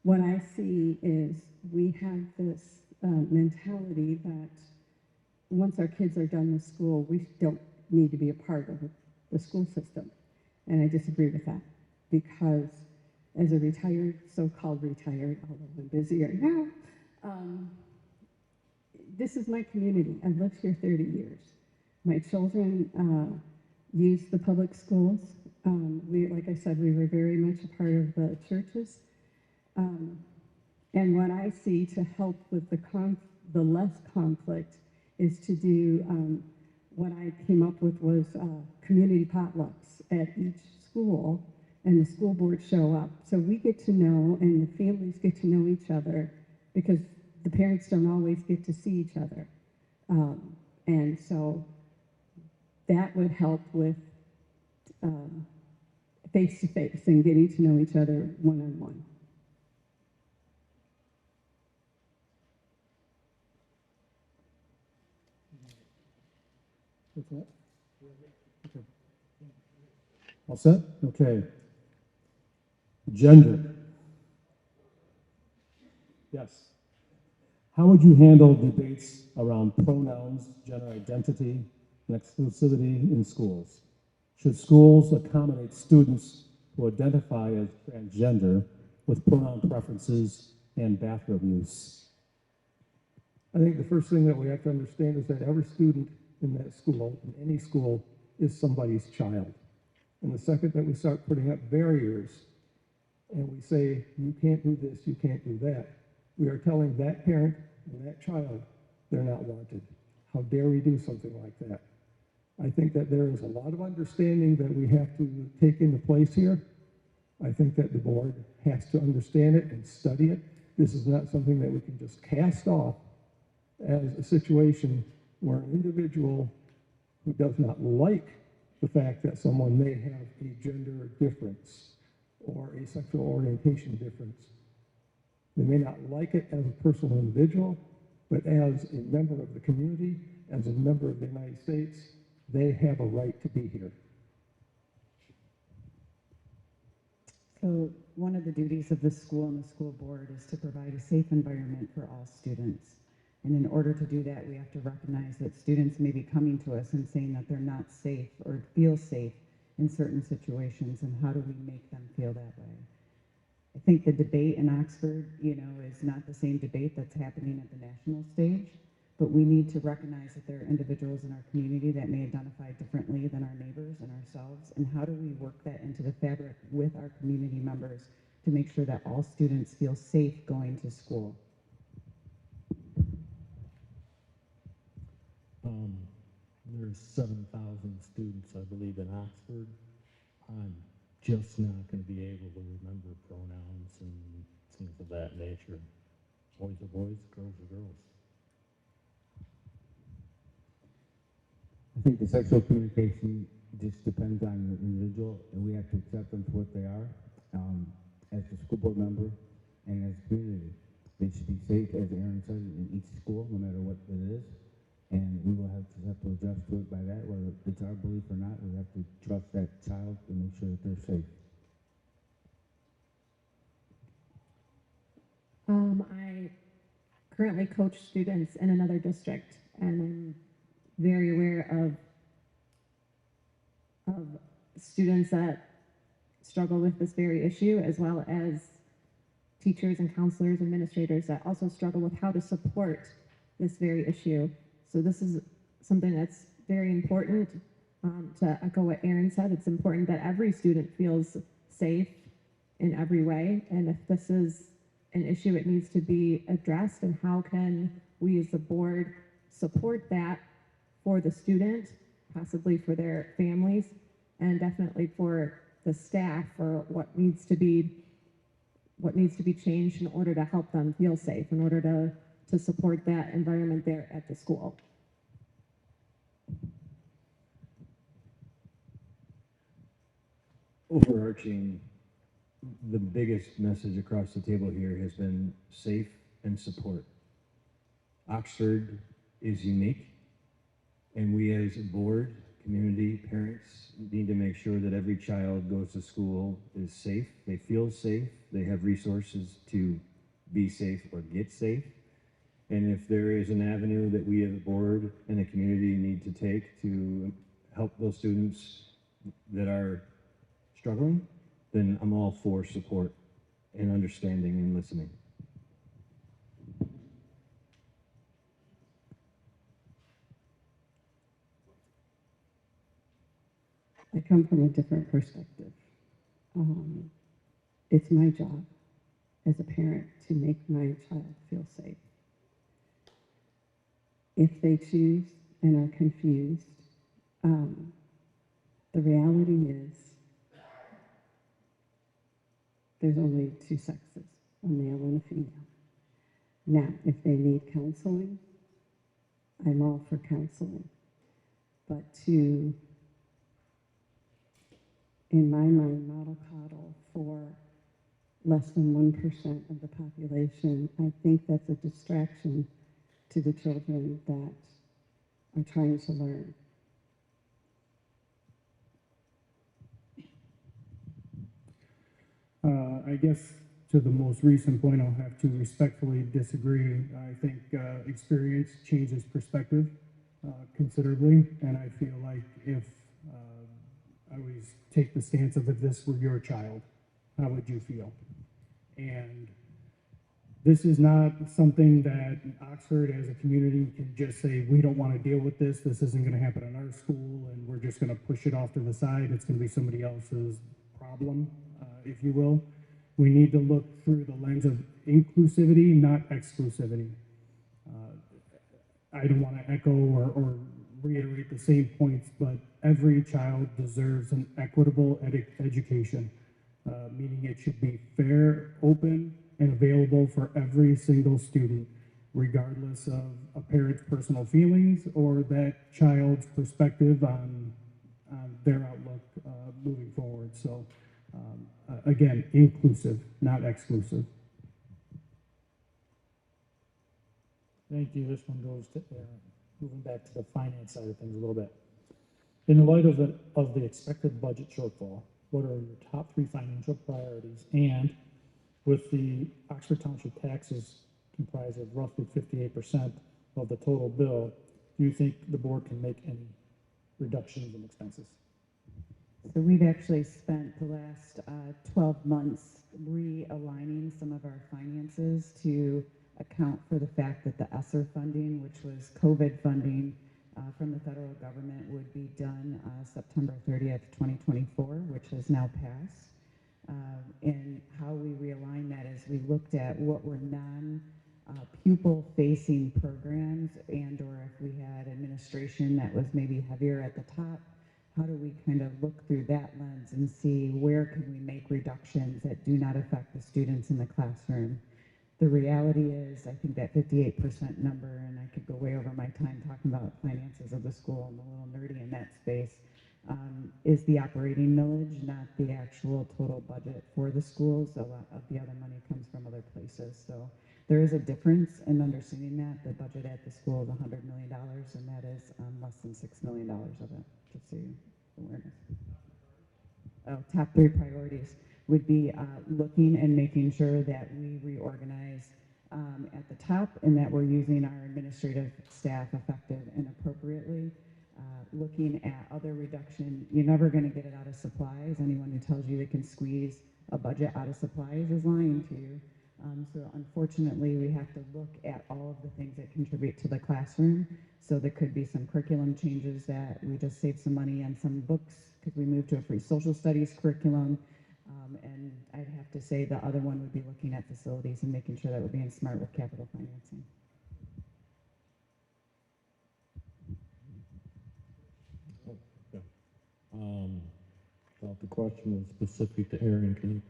[SPEAKER 3] What I see is we have this mentality that once our kids are done with school, we don't need to be a part of the school system. And I disagree with that, because as a retired, so-called retired, although I'm busier now, this is my community. I've lived here 30 years. My children use the public schools. Like I said, we were very much a part of the churches. And what I see to help with the less conflict is to do, what I came up with was community potlucks at each school and the school board show up. So we get to know, and the families get to know each other, because the parents don't always get to see each other. And so that would help with face-to-face and getting to know each other one-on-one.
[SPEAKER 2] What's that? Okay. All set? Okay. Gender. Yes. How would you handle debates around pronouns, gender identity, and exclusivity in schools? Should schools accommodate students who identify as transgender with pronoun preferences and bathroom use?
[SPEAKER 5] I think the first thing that we have to understand is that every student in that school, in any school, is somebody's child. And the second that we start putting up barriers and we say, you can't do this, you can't do that, we are telling that parent and that child they're not wanted. How dare we do something like that? I think that there is a lot of understanding that we have to take into place here. I think that the board has to understand it and study it. This is not something that we can just cast off as a situation where an individual who does not like the fact that someone may have a gender difference or a sexual orientation difference. They may not like it as a personal individual, but as a member of the community, as a member of the United States, they have a right to be here.
[SPEAKER 6] So one of the duties of the school and the school board is to provide a safe environment for all students. And in order to do that, we have to recognize that students may be coming to us and saying that they're not safe or feel safe in certain situations, and how do we make them feel that way? I think the debate in Oxford, is not the same debate that's happening at the national stage, but we need to recognize that there are individuals in our community that may identify differently than our neighbors and ourselves, and how do we work that into the fabric with our community members to make sure that all students feel safe going to school?
[SPEAKER 9] There's 7,000 students, I believe, in Oxford. I'm just not going to be able to remember pronouns and things of that nature. Boys are boys, girls are girls.
[SPEAKER 7] I think the sexual communication just depends on the individual, and we have to accept them for what they are. As a school board member and as a community, they should be safe, as Aaron said, in each school, no matter what it is. And we will have to adjust to it by that, whether it's our belief or not. We have to trust that child and make sure that they're safe.
[SPEAKER 8] I currently coach students in another district, and I'm very aware of students that struggle with this very issue, as well as teachers and counselors, administrators that also struggle with how to support this very issue. So this is something that's very important. To echo what Aaron said, it's important that every student feels safe in every way. And if this is an issue, it needs to be addressed. And how can we as the board support that for the student, possibly for their families, and definitely for the staff, for what needs to be changed in order to help them feel safe, in order to support that environment there at the school.
[SPEAKER 4] Overarching, the biggest message across the table here has been safe and support. Oxford is unique, and we as a board, community, parents need to make sure that every child goes to school is safe, they feel safe, they have resources to be safe or get safe. And if there is an avenue that we as a board and a community need to take to help those students that are struggling, then I'm all for support and understanding and listening.
[SPEAKER 3] I come from a different perspective. It's my job as a parent to make my child feel safe. If they choose and are confused, the reality is there's only two sexes, a male and a female. Now, if they need counseling, I'm all for counseling. But to, in my mind, model coddle for less than 1% of the population, I think that's a distraction to the children that are trying to learn.
[SPEAKER 1] I guess to the most recent point, I'll have to respectfully disagree. I think experience changes perspective considerably, and I feel like if I always take the stance of if this were your child, how would you feel? And this is not something that Oxford as a community can just say, we don't want to deal with this. This isn't going to happen in our school, and we're just going to push it off to the side. It's going to be somebody else's problem, if you will. We need to look through the lens of inclusivity, not exclusivity. I don't want to echo or reiterate the same points, but every child deserves an equitable education, meaning it should be fair, open, and available for every single student, regardless of a parent's personal feelings or that child's perspective on their outlook moving forward. So again, inclusive, not exclusive.
[SPEAKER 2] Thank you. This one goes to Aaron. Moving back to the finance side of things a little bit. In light of the expected budget shortfall, what are your top 3 financial priorities? And with the Oxford Township taxes comprised of roughly 58% of the total bill, do you think the board can make any reductions in expenses?
[SPEAKER 6] So we've actually spent the last 12 months realigning some of our finances to account for the fact that the ESSER funding, which was COVID funding from the federal government, would be done September 30th, 2024, which has now passed. And how we realigned that is we looked at what were non-pupil facing programs, and or if we had administration that was maybe heavier at the top, how do we kind of look through that lens and see where can we make reductions that do not affect the students in the classroom? The reality is, I think that 58% number, and I could go way over my time talking about finances of the school, I'm a little nerdy in that space, is the operating millage, not the actual total budget for the schools. A lot of the other money comes from other places. So there is a difference in understanding that. The budget at the school is $100 million, and that is less than $6 million of it, just so you awareness. Oh, top 3 priorities would be looking and making sure that we reorganize at the top and that we're using our administrative staff effective and appropriately. Looking at other reduction, you're never going to get it out of supplies. Anyone who tells you they can squeeze a budget out of supplies is lying to you. So unfortunately, we have to look at all of the things that contribute to the classroom. So there could be some curriculum changes that we just saved some money on some books because we moved to a free social studies curriculum. And I'd have to say the other one would be looking at facilities and making sure that we're being smart with capital financing.
[SPEAKER 9] Thought the question was specific to Aaron. Can you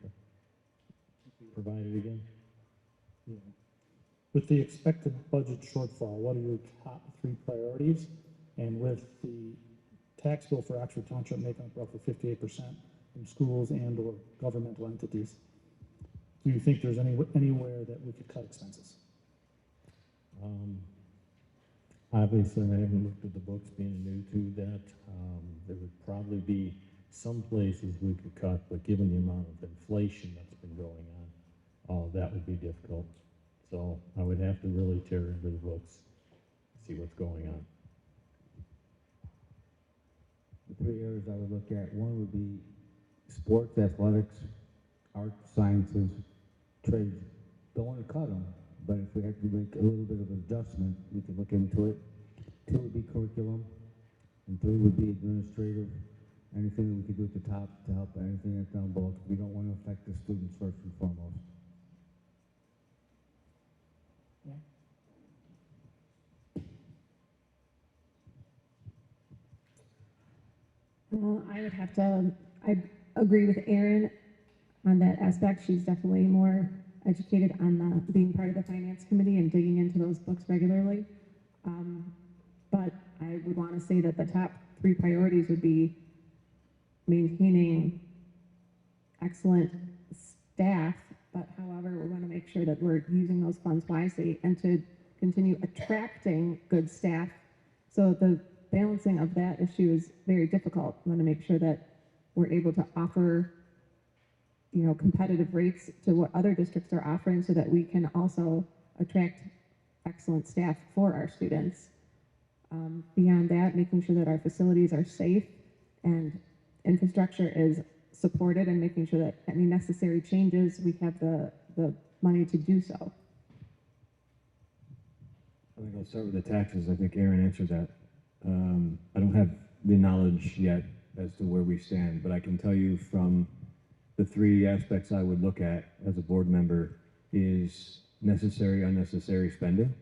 [SPEAKER 9] provide it again?
[SPEAKER 2] Yeah. With the expected budget shortfall, what are your top 3 priorities? And with the tax bill for Oxford Township making up roughly 58% from schools and or governmental entities, do you think there's anywhere that we could cut expenses?
[SPEAKER 9] Obviously, I haven't looked at the books being new to that. There would probably be some places we could cut, but given the amount of inflation that's been going on, that would be difficult. So I would have to really tear into the books, see what's going on.
[SPEAKER 7] The 3 areas I would look at, one would be sports, athletics, arts, sciences, trades. Don't want to cut them, but if we have to make a little bit of an adjustment, we can look into it. 2 would be curriculum, and 3 would be administrative. Anything that we could do at the top to help anything that's down below, because we don't want to affect the students first and foremost.
[SPEAKER 8] I would have to, I agree with Aaron on that aspect. She's definitely more educated on being part of the finance committee and digging into those books regularly. But I would want to say that the top 3 priorities would be maintaining excellent staff, but however, we want to make sure that we're using those funds wisely and to continue attracting good staff. So the balancing of that issue is very difficult. We want to make sure that we're able to offer, competitive rates to what other districts are offering so that we can also attract excellent staff for our students. Beyond that, making sure that our facilities are safe and infrastructure is supported and making sure that any necessary changes, we have the money to do so.
[SPEAKER 4] I think I'll start with the taxes. I think Aaron answered that. I don't have the knowledge yet as to where we stand, but I can tell you from the 3 aspects I would look at as a board member is necessary, unnecessary spending.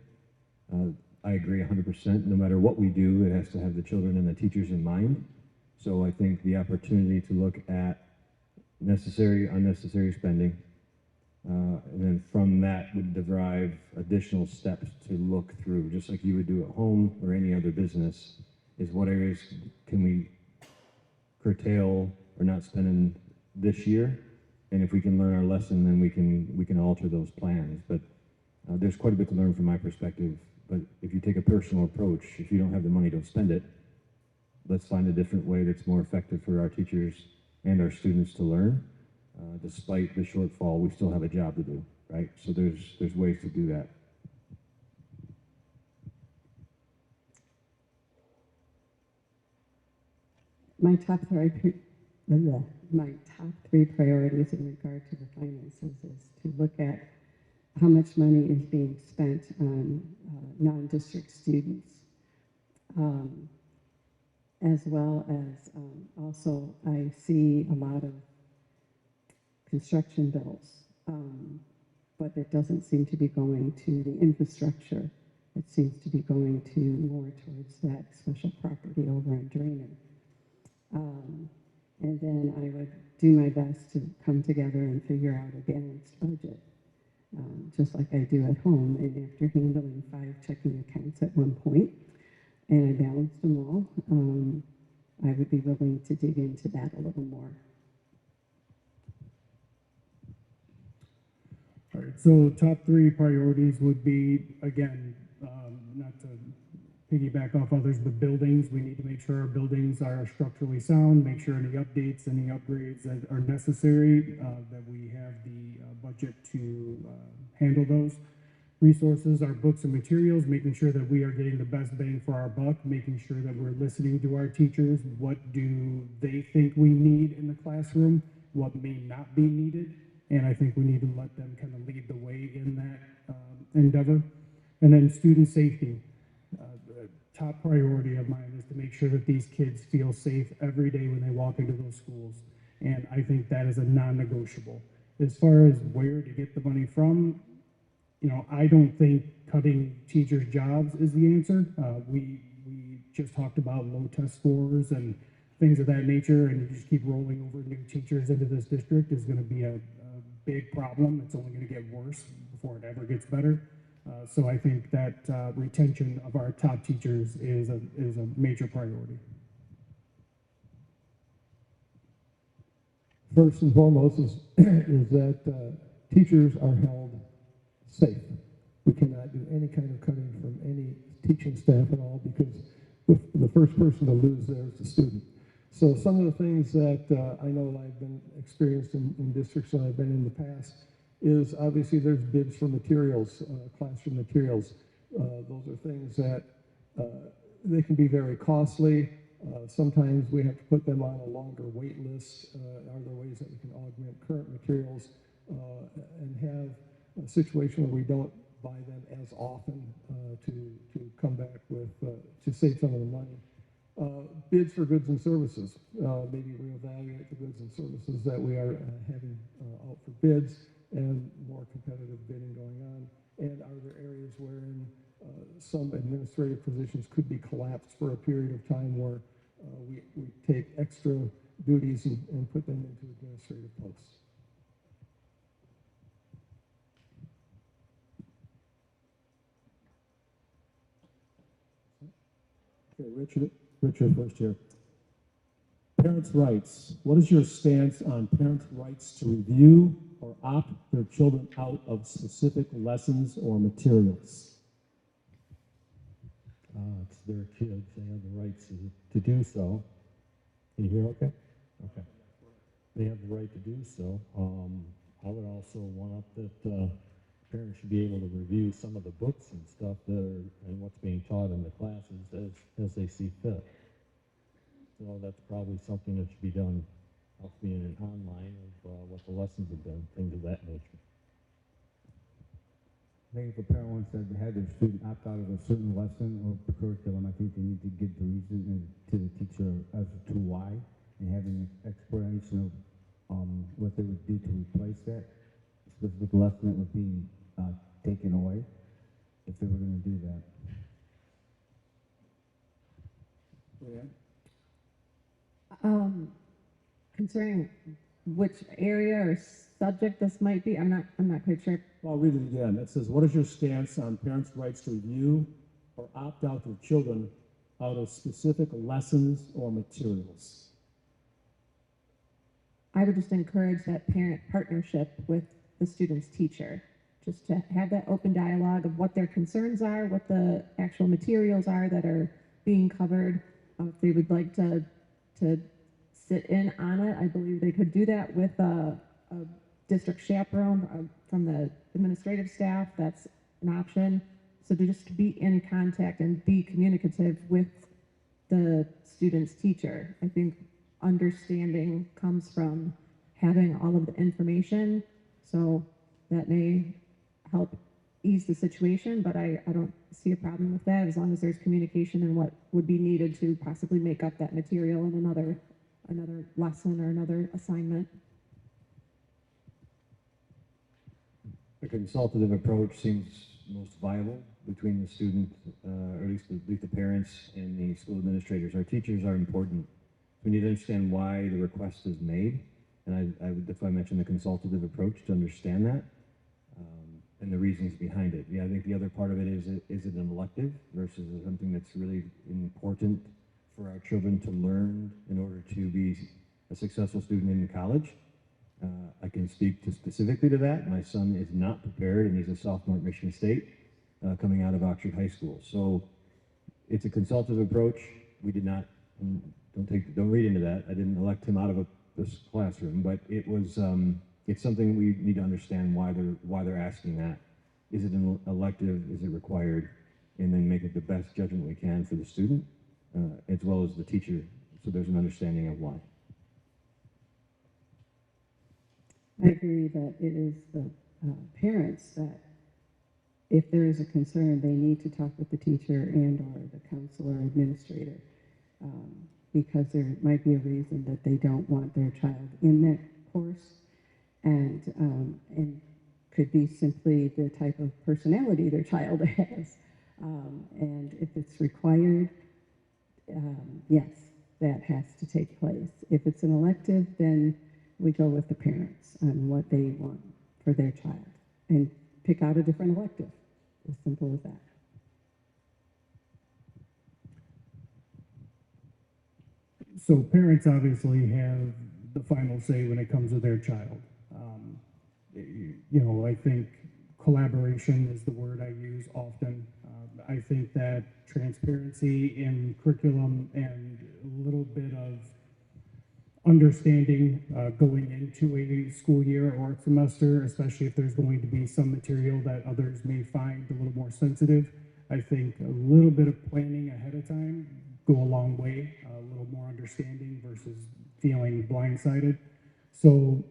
[SPEAKER 4] I agree 100%. No matter what we do, it has to have the children and the teachers in mind. So I think the opportunity to look at necessary, unnecessary spending, and then from that would derive additional steps to look through, just like you would do at home or any other business, is what areas can we curtail or not spend in this year, and if we can learn our lesson, then we can alter those plans. But there's quite a bit to learn from my perspective. But if you take a personal approach, if you don't have the money, don't spend it. Let's find a different way that's more effective for our teachers and our students to learn. Despite the shortfall, we still have a job to do, right? So there's ways to do that.
[SPEAKER 3] My top 3 priorities in regard to the finances is to look at how much money is being spent on non-district students, as well as also I see a lot of construction bills, but it doesn't seem to be going to the infrastructure. It seems to be going to more towards that special property over on Drainer. And then I would do my best to come together and figure out a balanced budget, just like I do at home. And after handling 5 checking accounts at one point, and I balanced them all, I would be willing to dig into that a little more.
[SPEAKER 1] All right, so top 3 priorities would be, again, not to piggyback off others, but buildings. We need to make sure our buildings are structurally sound, make sure any updates, any upgrades that are necessary, that we have the budget to handle those. Resources, our books and materials, making sure that we are getting the best bang for our buck, making sure that we're listening to our teachers. What do they think we need in the classroom? What may not be needed? And I think we need to let them kind of lead the way in that endeavor. And then student safety. The top priority of mine is to make sure that these kids feel safe every day when they walk into those schools. And I think that is a non-negotiable. As far as where to get the money from, I don't think cutting teachers' jobs is the answer. We just talked about low test scores and things of that nature, and you just keep rolling over new teachers into this district is going to be a big problem. It's only going to get worse before it ever gets better. So I think that retention of our top teachers is a major priority.
[SPEAKER 5] First and foremost is that teachers are held safe. We cannot do any kind of cutting from any teaching staff at all because the first person to lose there is the student. So some of the things that I know I've been experienced in districts that I've been in the past is obviously there's bids for materials, classroom materials. Those are things that they can be very costly. Sometimes we have to put them on a longer wait list. Are there ways that we can augment current materials and have a situation where we don't buy them as often to come back with, to save some of the money. Bids for goods and services, maybe reevaluate the goods and services that we are having out for bids and more competitive bidding going on. And are there areas wherein some administrative positions could be collapsed for a period of time where we take extra duties and put them into administrative posts?
[SPEAKER 2] Okay, Richard first here. Parents' rights. What is your stance on parents' rights to review or opt their children out of specific lessons or materials?
[SPEAKER 9] It's their kids, they have the rights to do so. Can you hear okay? Okay. They have the right to do so. I would also want up that parents should be able to review some of the books and stuff that are, and what's being taught in the classes as they see fit. So that's probably something that should be done, being an online of what the lessons have been, things of that nature.
[SPEAKER 7] I think if a parent wants to have their student opt out of a certain lesson or curriculum, I think they need to give the reason to the teacher as to why, and having an explanation of what they would do to replace that specific lesson that was being taken away, if they were going to do that.
[SPEAKER 8] Concerning which area or subject this might be, I'm not quite sure.
[SPEAKER 2] Well, I'll read it again. It says, what is your stance on parents' rights to review or opt out their children out of specific lessons or materials?
[SPEAKER 8] I would just encourage that parent partnership with the student's teacher, just to have that open dialogue of what their concerns are, what the actual materials are that are being covered. If they would like to sit in on it, I believe they could do that with a district chaperone from the administrative staff. That's an option. So to just be in contact and be communicative with the student's teacher. I think understanding comes from having all of the information, so that may help ease the situation, but I don't see a problem with that as long as there's communication and what would be needed to possibly make up that material in another lesson or another assignment.
[SPEAKER 4] A consultative approach seems most viable between the student, or at least the parents and the school administrators. Our teachers are important. We need to understand why the request is made, and that's why I mentioned the consultative approach, to understand that and the reasons behind it. Yeah, I think the other part of it is it an elective versus something that's really important for our children to learn in order to be a successful student in college. I can speak specifically to that. My son is not prepared, and he's a sophomore at Michigan State, coming out of Oxford High School. So it's a consultative approach. We did not, don't read into that. I didn't elect him out of this classroom, but it was, it's something we need to understand why they're asking that. Is it an elective? Is it required? And then make it the best judgment we can for the student, as well as the teacher, so there's an understanding of why.
[SPEAKER 3] I agree that it is the parents that, if there is a concern, they need to talk with the teacher and or the counselor or administrator, because there might be a reason that they don't want their child in that course, and could be simply the type of personality their child has. And if it's required, yes, that has to take place. If it's an elective, then we go with the parents on what they want for their child and pick out a different elective. As simple as that.
[SPEAKER 1] So parents obviously have the final say when it comes to their child. You know, I think collaboration is the word I use often. I think that transparency in curriculum and a little bit of understanding going into a school year or a semester, especially if there's going to be some material that others may find a little more sensitive. I think a little bit of planning ahead of time go a long way, a little more understanding versus feeling blindsided. So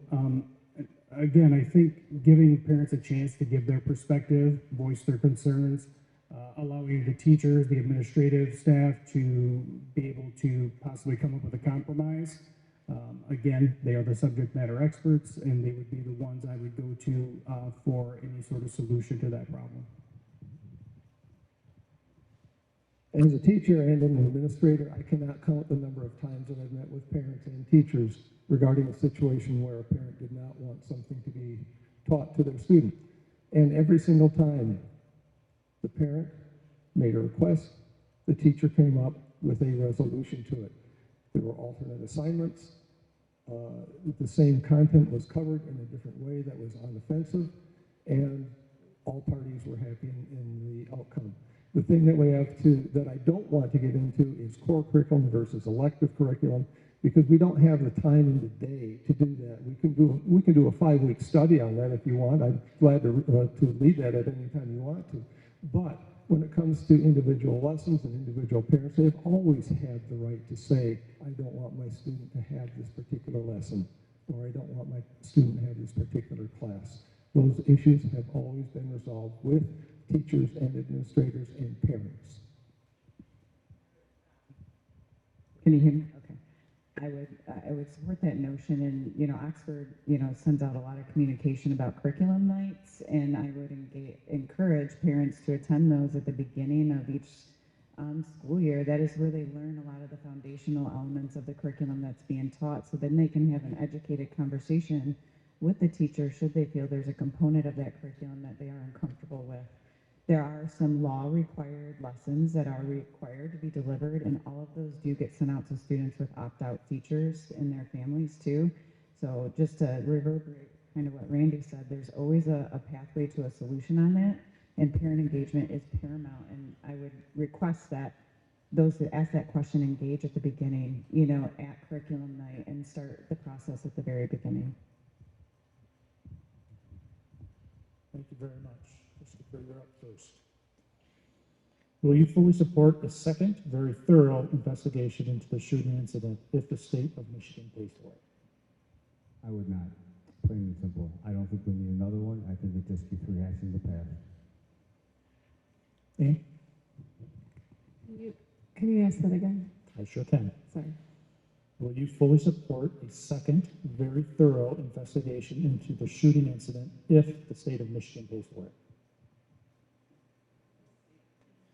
[SPEAKER 1] again, I think giving parents a chance to give their perspective, voice their concerns, allowing the teachers, the administrative staff to be able to possibly come up with a compromise. Again, they are the subject matter experts, and they would be the ones I would go to for any sort of solution to that problem.
[SPEAKER 5] As a teacher and an administrator, I cannot count the number of times that I've met with parents and teachers regarding a situation where a parent did not want something to be taught to their student. And every single time the parent made a request, the teacher came up with a resolution to it. There were alternate assignments. The same content was covered in a different way that was unoffensive, and all parties were happy in the outcome. The thing that that I don't want to get into is core curriculum versus elective curriculum, because we don't have the time in the day to do that. We can do a 5-week study on that if you want. I'm glad to lead that at any time you want to. But when it comes to individual lessons and individual parents, they've always had the right to say, I don't want my student to have this particular lesson, or I don't want my student to have this particular class. Those issues have always been resolved with teachers and administrators and parents.
[SPEAKER 6] Can you hear me? Okay. I would support that notion, and Oxford sends out a lot of communication about curriculum nights, and I would encourage parents to attend those at the beginning of each school year. That is where they learn a lot of the foundational elements of the curriculum that's being taught, so then they can have an educated conversation with the teacher should they feel there's a component of that curriculum that they are uncomfortable with. There are some law-required lessons that are required to be delivered, and all of those do get sent out to students with opt-out teachers and their families too. So just to reverberate kind of what Randy said, there's always a pathway to a solution on that, and parent engagement is paramount. And I would request that those that ask that question engage at the beginning, at curriculum night, and start the process at the very beginning.
[SPEAKER 2] Thank you very much. Christopher, you're up first. Will you fully support a second, very thorough investigation into the shooting incident if the state of Michigan pays for it?
[SPEAKER 7] I would not. Plain and simple. I don't think we need another one. I think it just keeps rehashing the past.
[SPEAKER 2] Ann?
[SPEAKER 8] Can you ask that again?
[SPEAKER 2] I sure can.
[SPEAKER 8] Sorry.
[SPEAKER 2] Will you fully support a second, very thorough investigation into the shooting incident if the state of Michigan pays for it?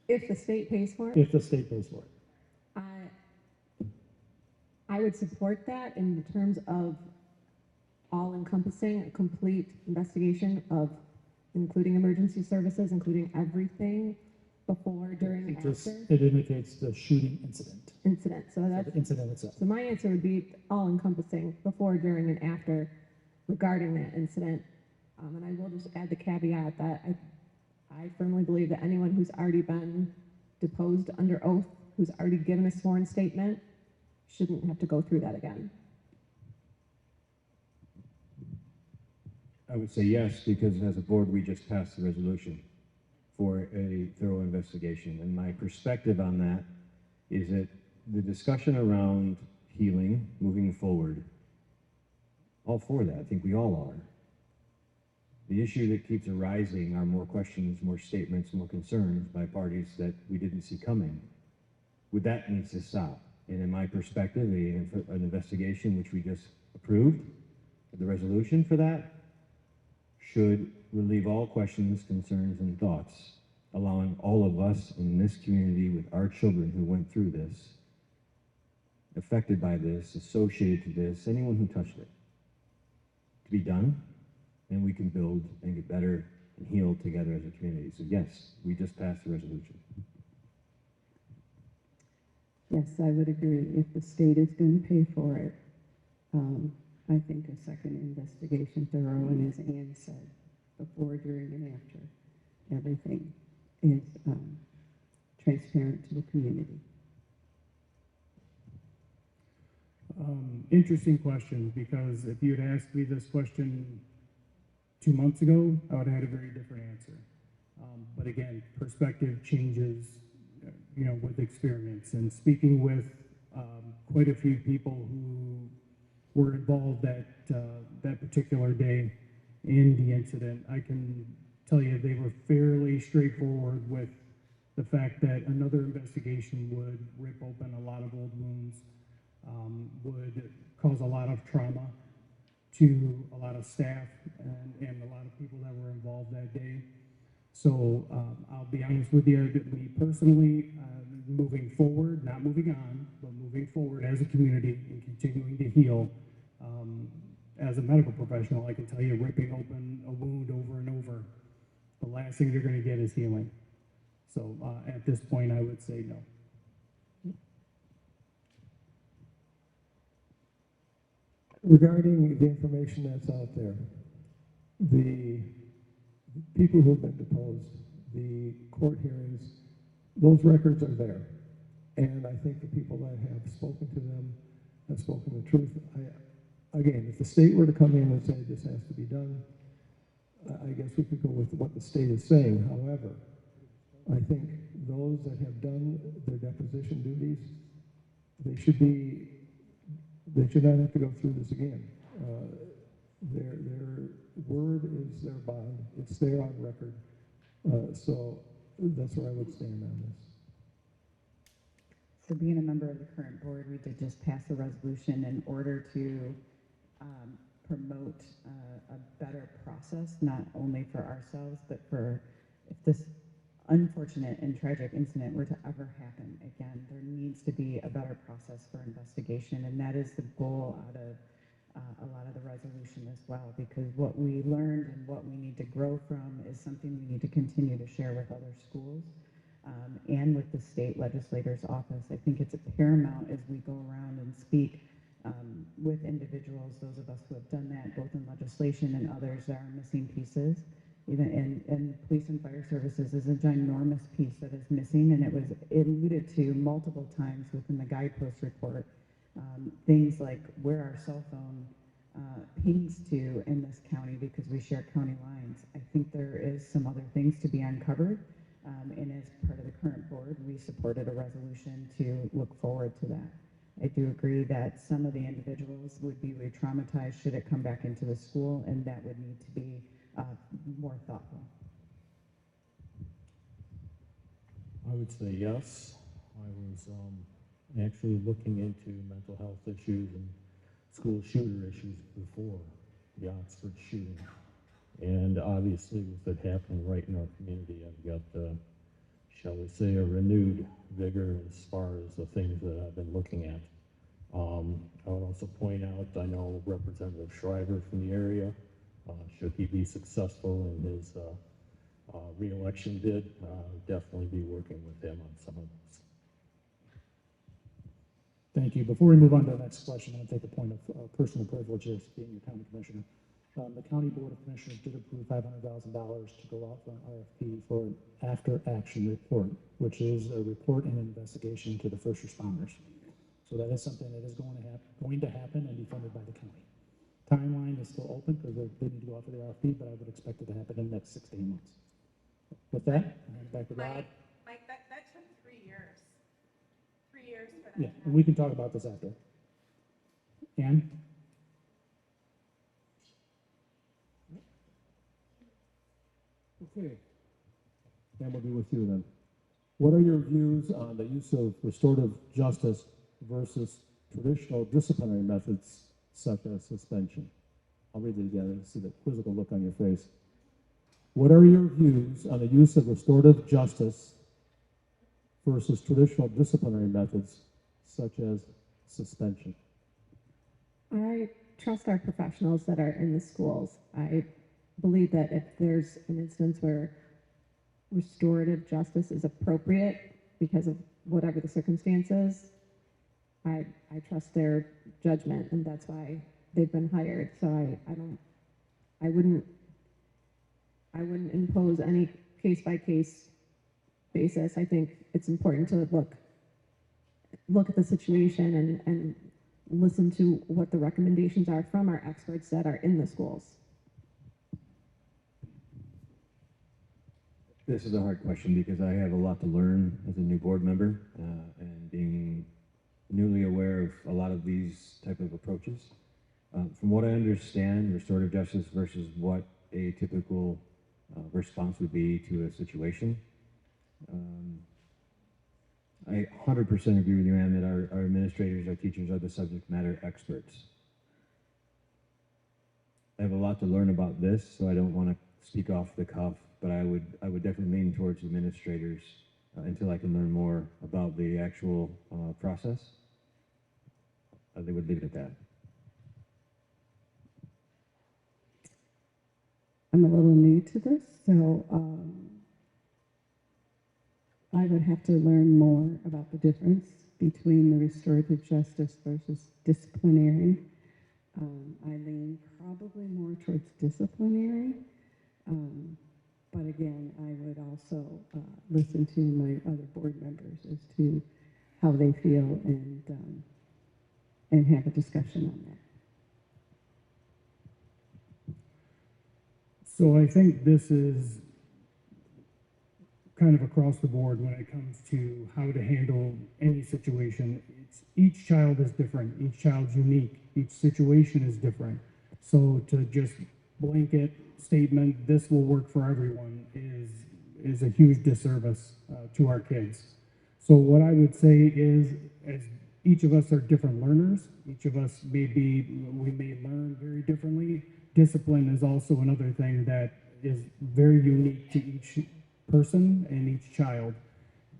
[SPEAKER 8] If the state pays for it?
[SPEAKER 2] If the state pays for it.
[SPEAKER 8] I would support that in terms of all-encompassing, a complete investigation of including emergency services, including everything before, during, and after.
[SPEAKER 2] It indicates the shooting incident.
[SPEAKER 8] So that's
[SPEAKER 2] The incident itself.
[SPEAKER 8] So my answer would be all-encompassing, before, during, and after, regarding that incident. And I will just add the caveat that I firmly believe that anyone who's already been deposed under oath, who's already given a sworn statement, shouldn't have to go through that again.
[SPEAKER 4] I would say yes, because as a board, we just passed the resolution for a thorough investigation. And my perspective on that is that the discussion around healing, moving forward, all for that. I think we all are. The issue that keeps arising are more questions, more statements, more concerns by parties that we didn't see coming. That needs to stop. And in my perspective, an investigation, which we just approved, the resolution for that, should relieve all questions, concerns, and thoughts, allowing all of us in this community with our children who went through this, affected by this, associated to this, anyone who touched it, to be done, and we can build and get better and heal together as a community. So yes, we just passed the resolution.
[SPEAKER 3] Yes, I would agree. If the state is going to pay for it, I think a second investigation, thorough, and as Ann said, before, during, and after, everything is transparent to the community.
[SPEAKER 1] Interesting question, because if you had asked me this question 2 months ago, I would have had a very different answer. But again, perspective changes, with experience. And speaking with quite a few people who were involved that particular day in the incident, I can tell you they were fairly straightforward with the fact that another investigation would rip open a lot of old wounds, would cause a lot of trauma to a lot of staff and a lot of people that were involved that day. So I'll be honest with you, that me personally, moving forward, not moving on, but moving forward as a community and continuing to heal, as a medical professional, I can tell you, ripping open a wound over and over, the last thing you're going to get is healing. So at this point, I would say no.
[SPEAKER 5] regarding the information that's out there, the people who have been deposed, the court hearings, those records are there. And I think the people that have spoken to them have spoken the truth. Again, if the state were to come in and say this has to be done, I guess we could go with what the state is saying. However, I think those that have done their deposition duties, they should not have to go through this again. Their word is their bond. It's there on record. So that's where I would stand on this.
[SPEAKER 6] So being a member of the current board, we did just pass a resolution in order to promote a better process, not only for ourselves, but for if this unfortunate and tragic incident were to ever happen again, there needs to be a better process for investigation, and that is the goal out of a lot of the resolution as well, because what we learned and what we need to grow from is something we need to continue to share with other schools and with the state legislator's office. I think it's paramount as we go around and speak with individuals, those of us who have done that, both in legislation and others that are missing pieces. Even in police and fire services is a ginormous piece that is missing, and it was alluded to multiple times within the guidepost report. Things like where our cell phone pings to in this county, because we share county lines. I think there is some other things to be uncovered, and as part of the current board, we supported a resolution to look forward to that. I do agree that some of the individuals would be re-traumatized should it come back into the school, and that would need to be more thoughtful.
[SPEAKER 9] I would say yes. I was actually looking into mental health issues and school shooter issues before the Oxford shooting. And obviously with it happening right in our community, I've got, shall we say, a renewed vigor as far as the things that I've been looking at. I would also point out, I know Representative Shriver from the area, should he be successful in his re-election bid, definitely be working with him on some of those.
[SPEAKER 2] Thank you. Before we move on to the next question, I'm going to take a point of personal privilege as being your county commissioner. The County Board of Commissioners did approve $500,000 to go out for an RFP for an after-action report, which is a report and investigation to the first responders. So that is something that is going to happen and be funded by the county. Timeline is still open because they need to go out for the RFP, but I would expect it to happen in the next 6 to 8 months. With that, I'll hand it back to Rod.
[SPEAKER 10] Mike, that took 3 years. 3 years for that.
[SPEAKER 2] Yeah, and we can talk about this after. Ann?
[SPEAKER 11] Okay, and we'll be with you then. What are your views on the use of restorative justice versus traditional disciplinary methods such as suspension? I'll read it again and see the quizzical look on your face. What are your views on the use of restorative justice versus traditional disciplinary methods such as suspension?
[SPEAKER 8] I trust our professionals that are in the schools. I believe that if there's an instance where restorative justice is appropriate because of whatever the circumstances, I trust their judgment, and that's why they've been hired. So I wouldn't impose any case-by-case basis. I think it's important to look at the situation and listen to what the recommendations are from our experts that are in the schools.
[SPEAKER 4] This is a hard question because I have a lot to learn as a new board member and being newly aware of a lot of these type of approaches. From what I understand, restorative justice versus what a typical response would be to a situation. I 100% agree with you, Ann, that our administrators, our teachers are the subject matter experts. I have a lot to learn about this, so I don't want to speak off the cuff, but I would definitely lean towards administrators until I can learn more about the actual process. They would leave it at that.
[SPEAKER 3] I'm a little new to this, so I would have to learn more about the difference between the restorative justice versus disciplinary. I lean probably more towards disciplinary. But again, I would also listen to my other board members as to how they feel and have a discussion on that.
[SPEAKER 1] So I think this is kind of across the board when it comes to how to handle any situation. Each child is different. Each child's unique. Each situation is different. So to just blanket statement, this will work for everyone is a huge disservice to our kids. So what I would say is, as each of us are different learners, each of us we may learn very differently. Discipline is also another thing that is very unique to each person and each child.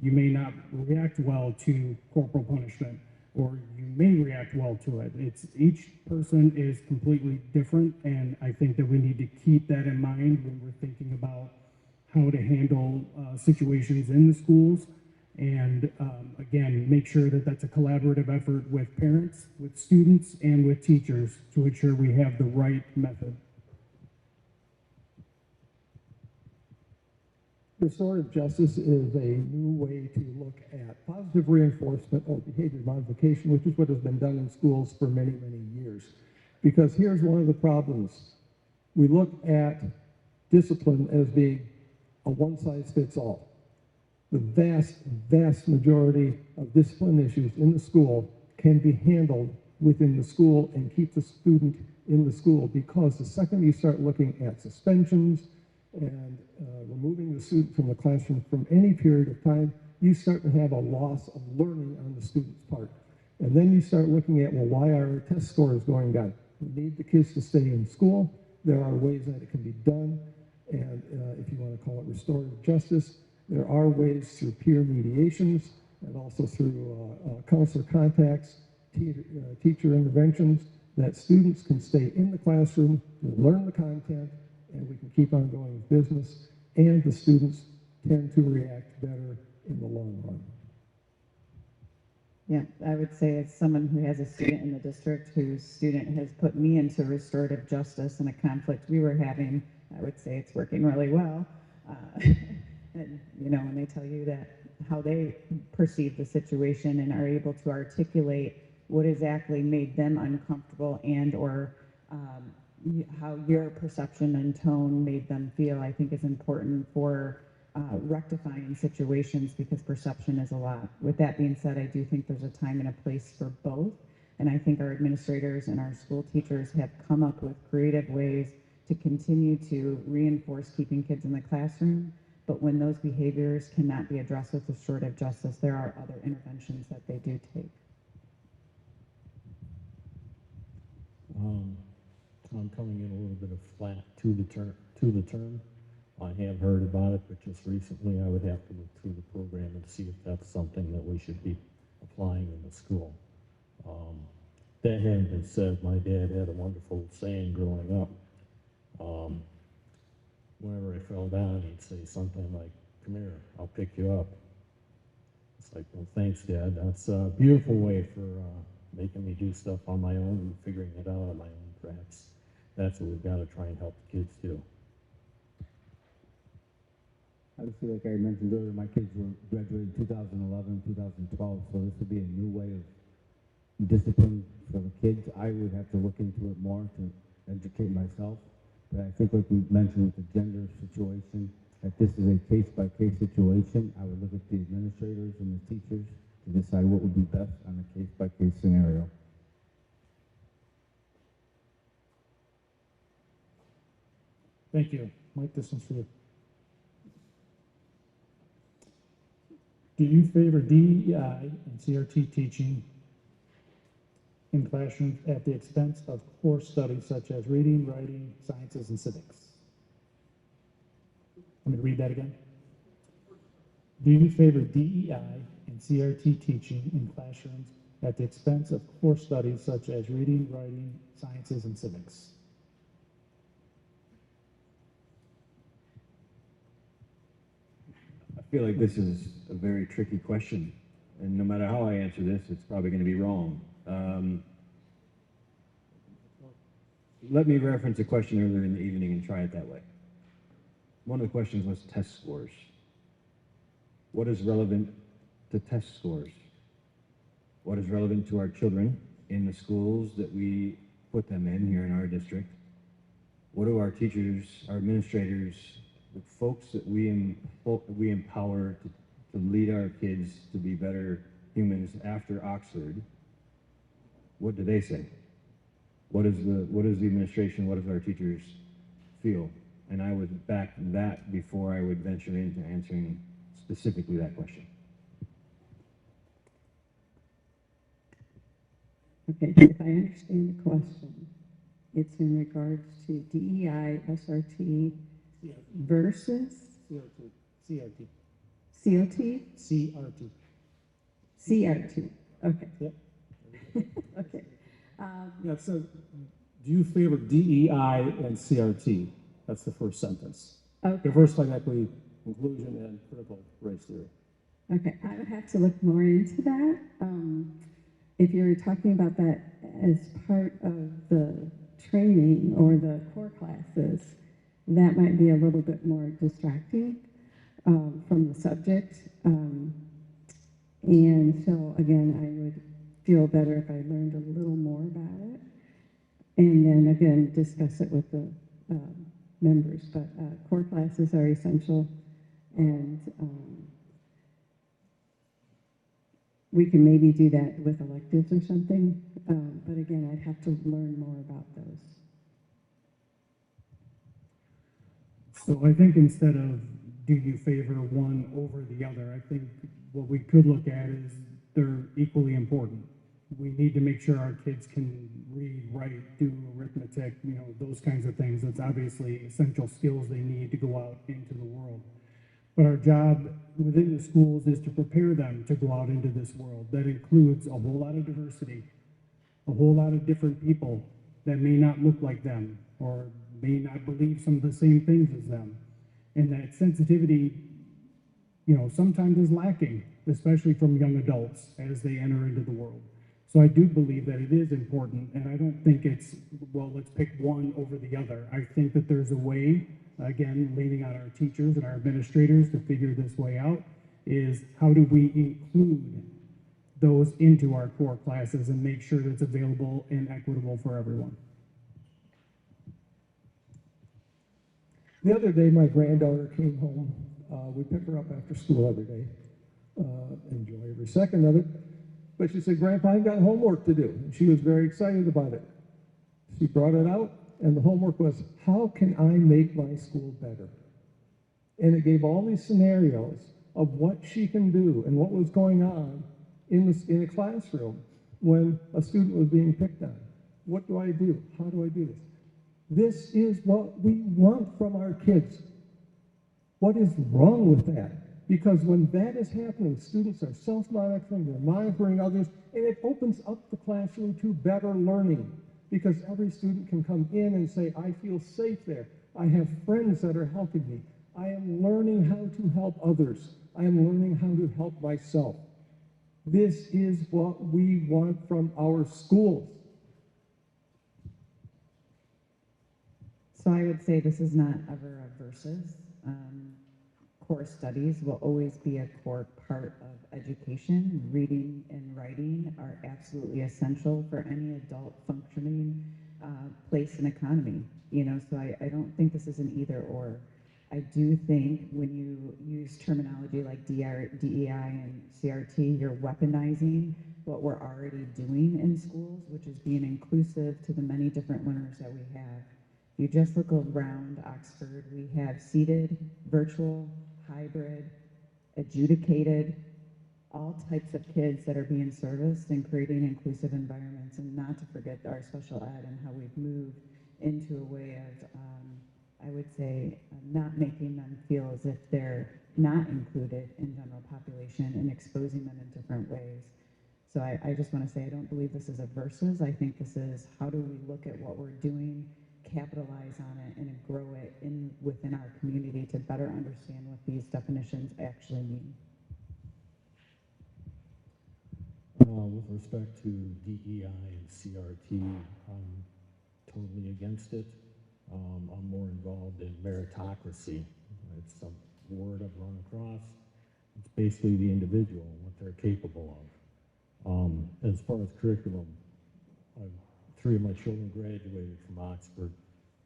[SPEAKER 1] You may not react well to corporal punishment, or you may react well to it. Each person is completely different, and I think that we need to keep that in mind when we're thinking about how to handle situations in the schools. And again, make sure that that's a collaborative effort with parents, with students, and with teachers to ensure we have the right method.
[SPEAKER 5] Restorative justice is a new way to look at positive reinforcement or behavior modification, which is what has been done in schools for many, many years. Because here's one of the problems. We look at discipline as being a one-size-fits-all. The vast, vast majority of discipline issues in the school can be handled within the school and keep the student in the school, because the second you start looking at suspensions and removing the student from the classroom from any period of time, you start to have a loss of learning on the student's part. And then you start looking at, well, why are our test scores going down? We need the kids to stay in school. There are ways that it can be done. And if you want to call it restorative justice, there are ways through peer mediations and also through counselor contacts, teacher interventions, that students can stay in the classroom, learn the content, and we can keep on going with business, and the students tend to react better in the long run.
[SPEAKER 6] Yeah, I would say as someone who has a student in the district whose student has put me into restorative justice in a conflict we were having, I would say it's working really well. And, you know, when they tell you that how they perceive the situation and are able to articulate what exactly made them uncomfortable and or how your perception and tone made them feel, I think is important for rectifying situations, because perception is a lot. With that being said, I do think there's a time and a place for both. And I think our administrators and our school teachers have come up with creative ways to continue to reinforce keeping kids in the classroom. But when those behaviors cannot be addressed with restorative justice, there are other interventions that they do take.
[SPEAKER 9] I'm coming in a little bit of flat to the term. I have heard about it, but just recently I would have to look through the program and see if that's something that we should be applying in the school. That having been said, my dad had a wonderful saying growing up. Whenever I fell down, he'd say something like, "Come here, I'll pick you up." It's like, well, thanks, Dad. That's a beautiful way for making me do stuff on my own and figuring it out on my own, perhaps. That's what we've got to try and help the kids do.
[SPEAKER 7] Obviously, like I mentioned earlier, my kids were graduated in 2011, 2012, so this would be a new way of discipline for the kids. I would have to look into it more to educate myself. But I think, like we mentioned with the gender situation, that this is a case-by-case situation. I would look at the administrators and the teachers to decide what would be best on a case-by-case scenario.
[SPEAKER 2] Thank you. Mike, this one's for you. Do you favor DEI and CRT teaching in classrooms at the expense of core studies such as reading, writing, sciences, and civics? Let me read that again. Do you favor DEI and CRT teaching in classrooms at the expense of core studies such as reading, writing, sciences, and civics?
[SPEAKER 4] I feel like this is a very tricky question, and no matter how I answer this, it's probably going to be wrong. let me reference a question earlier in the evening and try it that way. One of the questions was test scores. What is relevant to test scores? What is relevant to our children in the schools that we put them in here in our district? What do our teachers, our administrators, the folks that we empower to lead our kids to be better humans after Oxford, what do they say? What is the administration, what does our teachers feel? And I would back that before I would venture into answering specifically that question.
[SPEAKER 3] Okay, so if I understand the question, it's in regards to DEI, SRT versus
[SPEAKER 2] CRT. CRT.
[SPEAKER 3] COT,
[SPEAKER 2] CRT.
[SPEAKER 3] CRT. Okay.
[SPEAKER 2] Yep.
[SPEAKER 3] Okay.
[SPEAKER 11] Yeah, so do you favor DEI and CRT? That's the first sentence.
[SPEAKER 3] Okay.
[SPEAKER 11] Diversity, equity, inclusion, and critical race theory.
[SPEAKER 3] Okay, I would have to look more into that. If you're talking about that as part of the training or the core classes, that might be a little bit more distracting from the subject. And so, again, I would feel better if I learned a little more about it. And then, again, discuss it with the members. But core classes are essential. And we can maybe do that with electives or something, but again, I'd have to learn more about those.
[SPEAKER 1] So I think instead of do you favor one over the other, I think what we could look at is they're equally important. We need to make sure our kids can read, write, do arithmetic, those kinds of things. That's obviously essential skills they need to go out into the world. But our job within the schools is to prepare them to go out into this world. That includes a whole lot of diversity, a whole lot of different people that may not look like them or may not believe some of the same things as them. And that sensitivity, sometimes is lacking, especially from young adults as they enter into the world. So I do believe that it is important, and I don't think it's, well, let's pick one over the other. I think that there's a way, again, leaning on our teachers and our administrators to figure this way out, is how do we include those into our core classes and make sure that it's available and equitable for everyone.
[SPEAKER 5] The other day, my granddaughter came home. We pick her up after school every day. Enjoy every second of it. But she said, Grandpa, I got homework to do. And she was very excited about it. She brought it out, and the homework was, how can I make my school better? And it gave all these scenarios of what she can do and what was going on in a classroom when a student was being picked on. What do I do? How do I do this? This is what we want from our kids. What is wrong with that? Because when that is happening, students are self-monitoring, they're monitoring others, and it opens up the classroom to better learning. Because every student can come in and say, I feel safe there. I have friends that are helping me. I am learning how to help others. I am learning how to help myself. This is what we want from our schools.
[SPEAKER 6] So I would say this is not ever a versus. Core studies will always be a core part of education. Reading and writing are absolutely essential for any adult functioning place and economy. So I don't think this is an either or. I do think when you use terminology like DEI and CRT, you're weaponizing what we're already doing in schools, which is being inclusive to the many different learners that we have. You just look around Oxford, we have seated, virtual, hybrid, adjudicated, all types of kids that are being serviced and creating inclusive environments, and not to forget our special ed and how we've moved into a way of, I would say, not making them feel as if they're not included in general population and exposing them in different ways. So I just want to say I don't believe this is a versus. I think this is how do we look at what we're doing, capitalize on it, and grow it within our community to better understand what these definitions actually mean.
[SPEAKER 9] With respect to DEI and CRT, totally against it. I'm more involved in meritocracy. It's some word I've run across. It's basically the individual and what they're capable of. As far as curriculum, three of my children graduated from Oxford,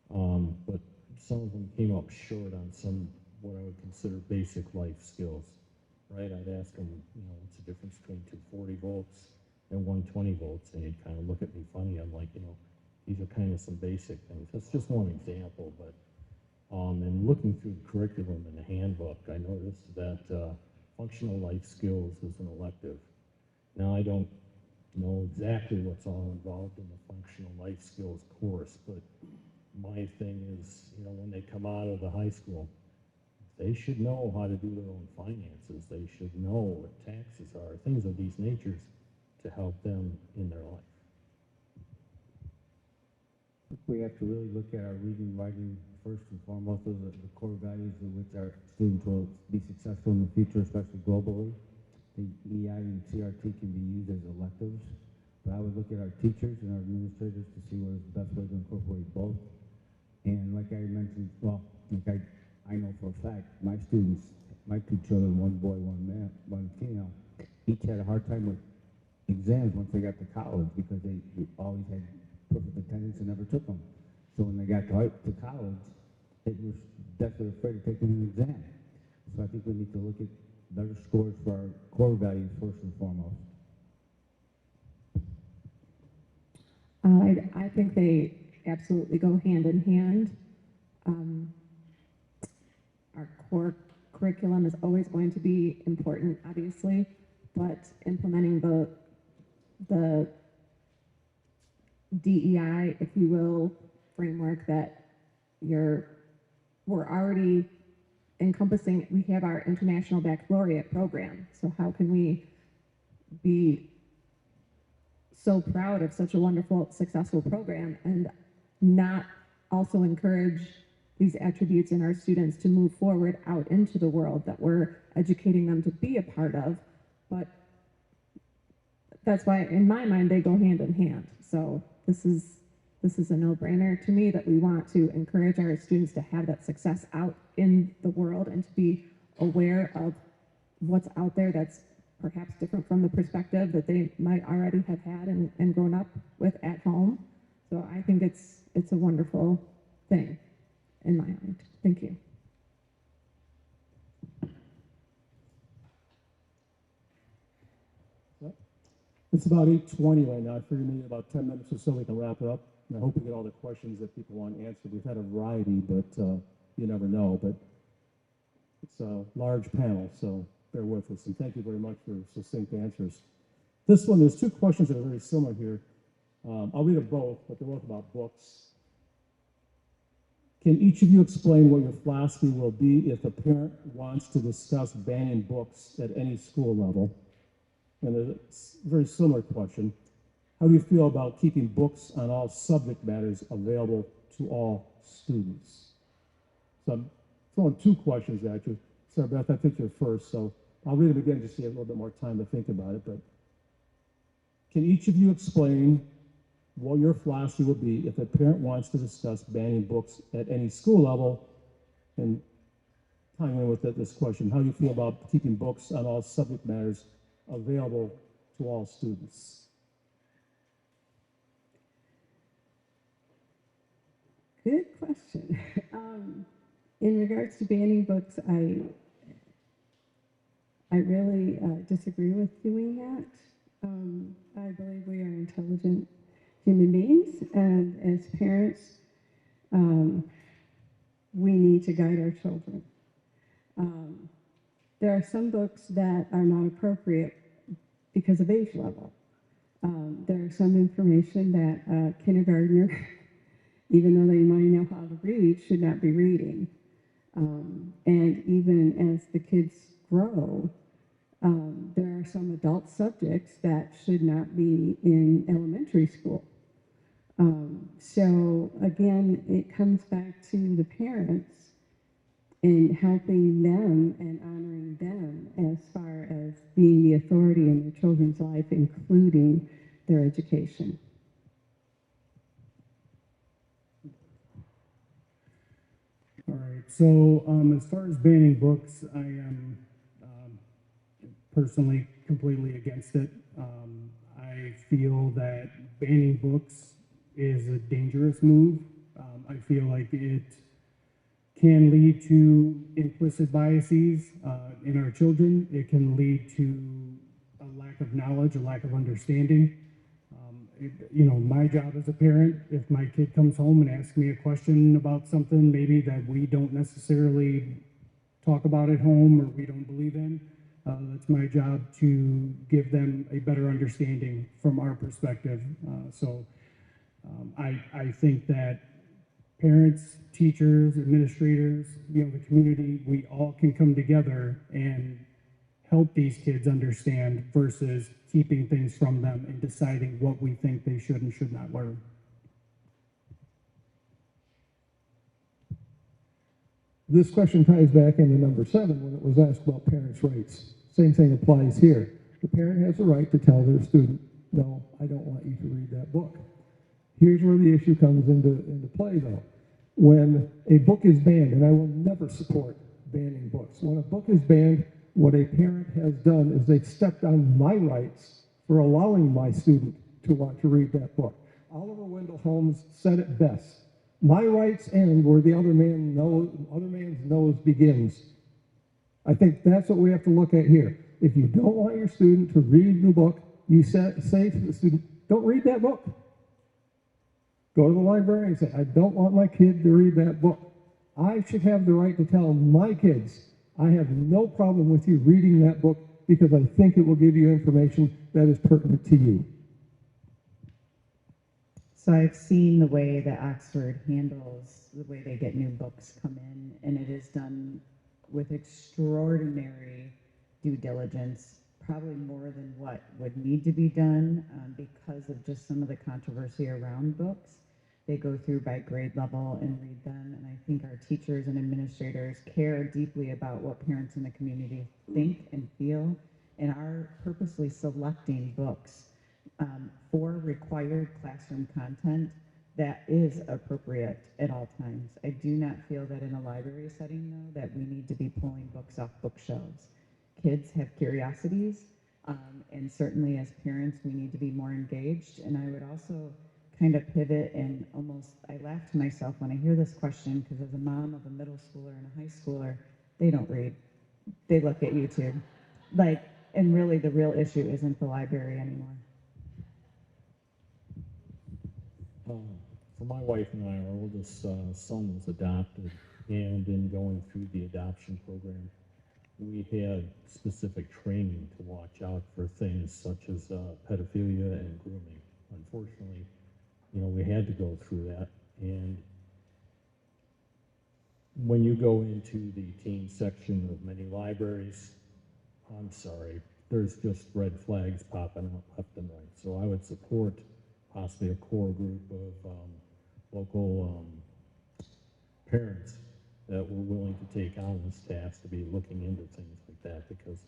[SPEAKER 9] but some of them came up short on some what I would consider basic life skills, right? I'd ask them, what's the difference between 240 volts and 120 volts, and they'd kind of look at me funny. I'm like, these are kind of some basic things. That's just one example, but and looking through the curriculum in the handbook, I noticed that functional life skills is an elective. Now, I don't know exactly what's all involved in the functional life skills course, but my thing is, when they come out of the high school, they should know how to do their own finances. They should know what taxes are, things of these natures to help them in their life.
[SPEAKER 7] I think we have to really look at our reading, writing first and foremost, those are the core values in which our students will be successful in the future, especially globally. The DEI and CRT can be used as electives, but I would look at our teachers and our administrators to see what is the best way to incorporate both. And like I mentioned, I know for a fact, my students, my two children, one boy, one female, each had a hard time with exams once they got to college because they always had perfect attendance and never took them. So when they got to college, they were definitely afraid of taking an exam. So I think we need to look at better scores for our core values first and foremost.
[SPEAKER 8] I think they absolutely go hand in hand. Our core curriculum is always going to be important, obviously, but implementing the DEI, if you will, framework that we're already encompassing. We have our International Baccalaureate program, so how can we be so proud of such a wonderful, successful program and not also encourage these attributes in our students to move forward out into the world that we're educating them to be a part of? But that's why, in my mind, they go hand in hand. So this is a no-brainer to me that we want to encourage our students to have that success out in the world and to be aware of what's out there that's perhaps different from the perspective that they might already have had and grown up with at home. So I think it's a wonderful thing in my mind. Thank you.
[SPEAKER 11] It's about 8:20 right now. I figure maybe about 10 minutes or so we can wrap it up. And I hope we get all the questions that people want answered. We've had a variety, but you never know. But it's a large panel, so bear with us. And thank you very much for succinct answers. This one, there's two questions that are very similar here. I'll read them both, but they're both about books. Can each of you explain what your philosophy will be if a parent wants to discuss banning books at any school level? And a very similar question. How do you feel about keeping books on all subject matters available to all students? So I'm throwing two questions at you. Sarah Beth, I think you're first, so I'll read them again just so you have a little bit more time to think about it. But can each of you explain what your philosophy will be if a parent wants to discuss banning books at any school level? And tying in with this question, how do you feel about keeping books on all subject matters available to all students?
[SPEAKER 3] Good question. In regards to banning books, I really disagree with doing that. I believe we are intelligent human beings, and as parents, we need to guide our children. There are some books that are not appropriate because of age level. There is some information that a kindergartner, even though they might know how to read, should not be reading. And even as the kids grow, there are some adult subjects that should not be in elementary school. So again, it comes back to the parents in helping them and honoring them as far as being the authority in their children's life, including their education.
[SPEAKER 1] So as far as banning books, I am personally completely against it. I feel that banning books is a dangerous move. I feel like it can lead to implicit biases in our children. It can lead to a lack of knowledge, a lack of understanding. My job as a parent, if my kid comes home and asks me a question about something maybe that we don't necessarily talk about at home or we don't believe in, that's my job to give them a better understanding from our perspective. I think that parents, teachers, administrators, the community, we all can come together and help these kids understand versus keeping things from them and deciding what we think they should and should not learn.
[SPEAKER 5] This question ties back into number 7 when it was asked about parents' rights. Same thing applies here. The parent has a right to tell their student, no, I don't want you to read that book. Here's where the issue comes into play though. When a book is banned, and I will never support banning books, when a book is banned, what a parent has done is they've stepped on my rights for allowing my student to want to read that book. Oliver Wendell Holmes said it best. My rights end where the other man's nose begins. I think that's what we have to look at here. If you don't want your student to read the book, you say to the student, don't read that book. Go to the library and say, I don't want my kid to read that book. I should have the right to tell my kids, I have no problem with you reading that book because I think it will give you information that is pertinent to you.
[SPEAKER 6] So I've seen the way that Oxford handles the way they get new books come in, and it is done with extraordinary due diligence, probably more than what would need to be done because of just some of the controversy around books. They go through by grade level and read them, and I think our teachers and administrators care deeply about what parents in the community think and feel, and are purposely selecting books for required classroom content that is appropriate at all times. I do not feel that in a library setting, though, that we need to be pulling books off bookshelves. Kids have curiosities, and certainly as parents, we need to be more engaged. And I would also kind of pivot and I laugh to myself when I hear this question, because as a mom of a middle schooler and a high schooler, they don't read. They look at YouTube. And really the real issue isn't the library anymore.
[SPEAKER 9] For my wife and I, our oldest son was adopted, and in going through the adoption program, we had specific training to watch out for things such as pedophilia and grooming. Unfortunately, we had to go through that, and when you go into the teen section of many libraries, I'm sorry, there's just red flags popping out left and right. So I would support possibly a core group of local parents that were willing to take on this task to be looking into things like that, because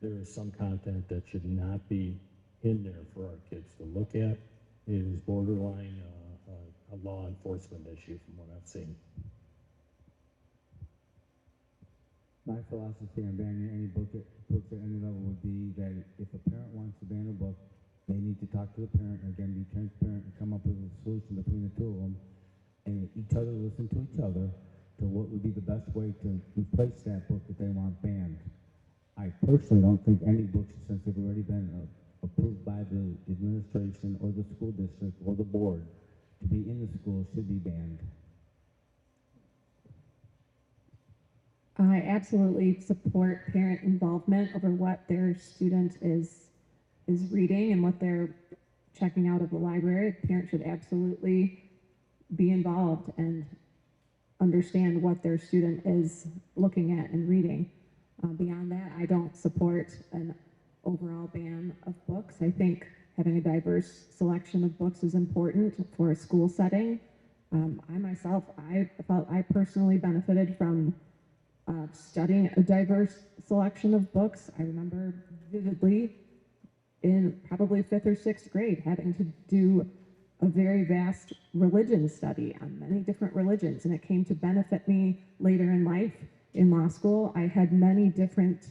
[SPEAKER 9] there is some content that should not be in there for our kids to look at. It is borderline a law enforcement issue from what I've seen.
[SPEAKER 7] My philosophy on banning any books at any level would be that if a parent wants to ban a book, they need to talk to the parent and again be transparent and come up with a solution between the two of them, and each other listen to each other to what would be the best way to replace that book that they want banned. I personally don't think any books, since they've already been approved by the administration or the school district or the board to be in the school, should be banned.
[SPEAKER 8] I absolutely support parent involvement over what their student is reading and what they're checking out of the library. Parents should absolutely be involved and understand what their student is looking at and reading. Beyond that, I don't support an overall ban of books. I think having a diverse selection of books is important for a school setting. I felt I personally benefited from studying a diverse selection of books. I remember vividly in probably 5th or 6th grade having to do a very vast religion study on many different religions, and it came to benefit me later in life. In law school, I had many different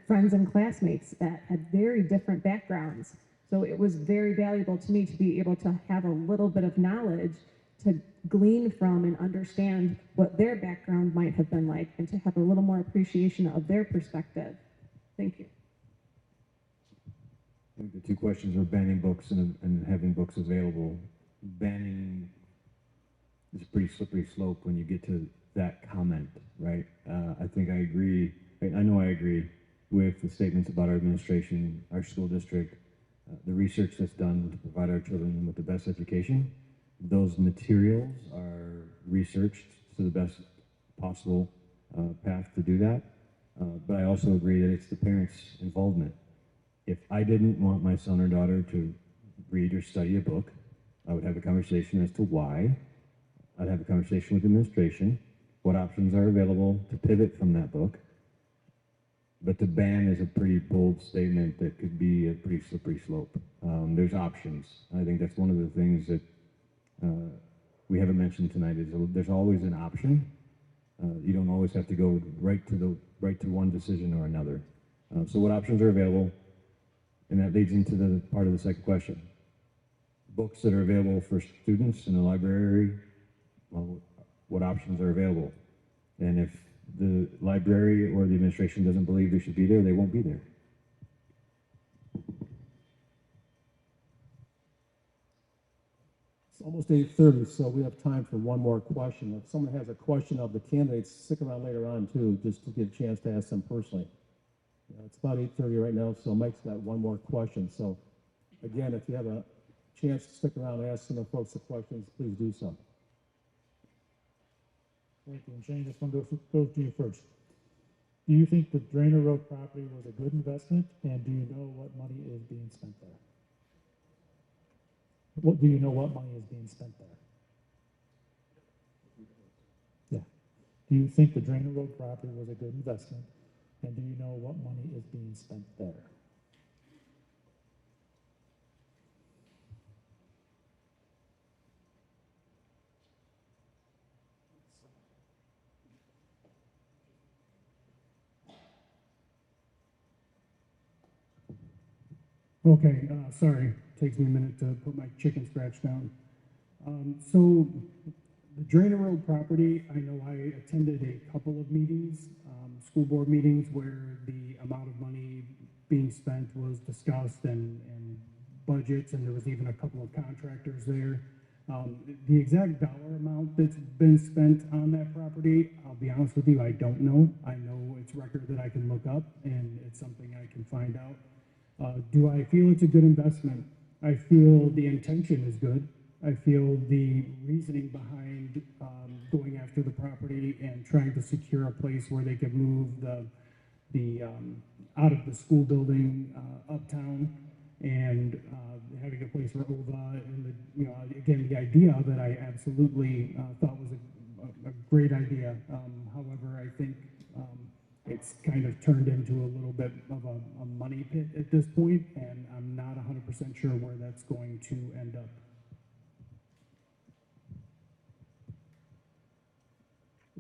[SPEAKER 8] friends and classmates that had very different backgrounds. So it was very valuable to me to be able to have a little bit of knowledge to glean from and understand what their background might have been like, and to have a little more appreciation of their perspective. Thank you.
[SPEAKER 4] I think the two questions are banning books and having books available. Banning is a pretty slippery slope when you get to that comment, right? I think I agree, I know I agree with the statements about our administration, our school district, the research that's done to provide our children with the best education. Those materials are researched to the best possible path to do that. But I also agree that it's the parents' involvement. If I didn't want my son or daughter to read or study a book, I would have a conversation as to why. I'd have a conversation with administration, what options are available to pivot from that book. But to ban is a pretty bold statement that could be a pretty slippery slope. There's options. I think that's one of the things that we haven't mentioned tonight is there's always an option. You don't always have to go right to one decision or another. So what options are available? And that leads into the part of the second question. Books that are available for students in the library, well, what options are available? And if the library or the administration doesn't believe they should be there, they won't be there.
[SPEAKER 11] It's almost 8:30, so we have time for one more question. If someone has a question of the candidates, stick around later on too, just to get a chance to ask them personally. It's about 8:30 right now, so Mike's got one more question. So again, if you have a chance to stick around and ask some of the folks the questions, please do so.
[SPEAKER 2] Thank you. And Shane, this one goes to you first. Do you think the Drainer Road property was a good investment, and do you know what money is being spent there? Do you know what money is being spent there? Yeah. Do you think the Drainer Road property was a good investment, and do you know what money is being spent there?
[SPEAKER 1] Okay, sorry, takes me a minute to put my chicken scratch down. So the Drainer Road property, I know I attended a couple of meetings, school board meetings, where the amount of money being spent was discussed and budgets, and there was even a couple of contractors there. The exact dollar amount that's been spent on that property, I'll be honest with you, I don't know. I know it's record that I can look up, and it's something I can find out. Do I feel it's a good investment? I feel the intention is good. I feel the reasoning behind going after the property and trying to secure a place where they could move the out of the school building uptown, and having a place for OVA, and again, the idea of it I absolutely thought was a great idea. However, I think it's kind of turned into a little bit of a money pit at this point, and I'm not 100% sure where that's going to end up.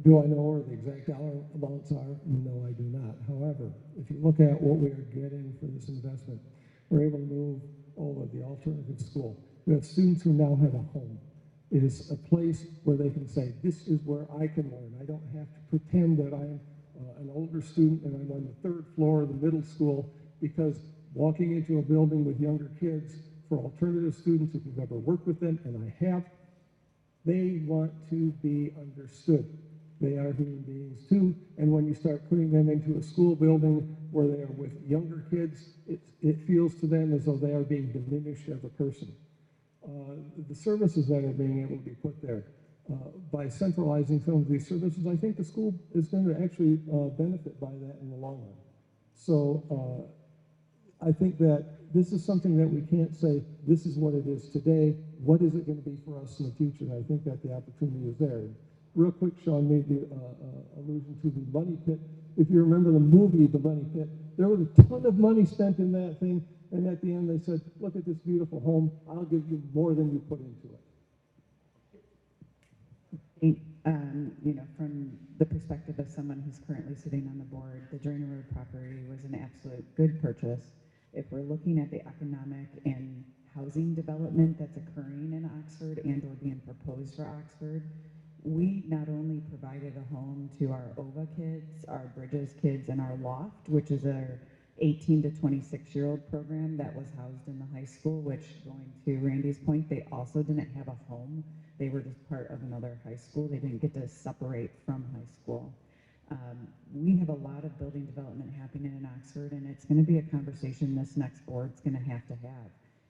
[SPEAKER 5] Do I know where the exact dollar amounts are? No, I do not. However, if you look at what we are getting for this investment, we're able to move over the alternative school. We have students who now have a home. It is a place where they can say, this is where I can learn. I don't have to pretend that I'm an older student and I'm on the third floor of the middle school, because walking into a building with younger kids, for alternative students, if you've ever worked with them, and I have, they want to be understood. They are human beings too, and when you start putting them into a school building where they are with younger kids, it feels to them as though they are being diminished as a person. The services that are being able to be put there, by centralizing some of these services, I think the school is going to actually benefit by that in the long run. So I think that this is something that we can't say, this is what it is today, what is it going to be for us in the future? And I think that the opportunity is there. Real quick, Sean made a allusion to the money pit. If you remember the movie, The Money Pit, there was a ton of money spent in that thing, and at the end they said, look at this beautiful home, I'll give you more than you put into it.
[SPEAKER 6] You know, from the perspective of someone who's currently sitting on the board, the Drainer Road property was an absolute good purchase. If we're looking at the economic and housing development that's occurring in Oxford and or being proposed for Oxford, we not only provided a home to our OVA kids, our Bridges kids, and our Loft, which is our 18 to 26-year-old program that was housed in the high school, which, going to Randy's point, they also didn't have a home. They were just part of another high school. They didn't get to separate from high school. We have a lot of building development happening in Oxford, and it's going to be a conversation this next board's going to have.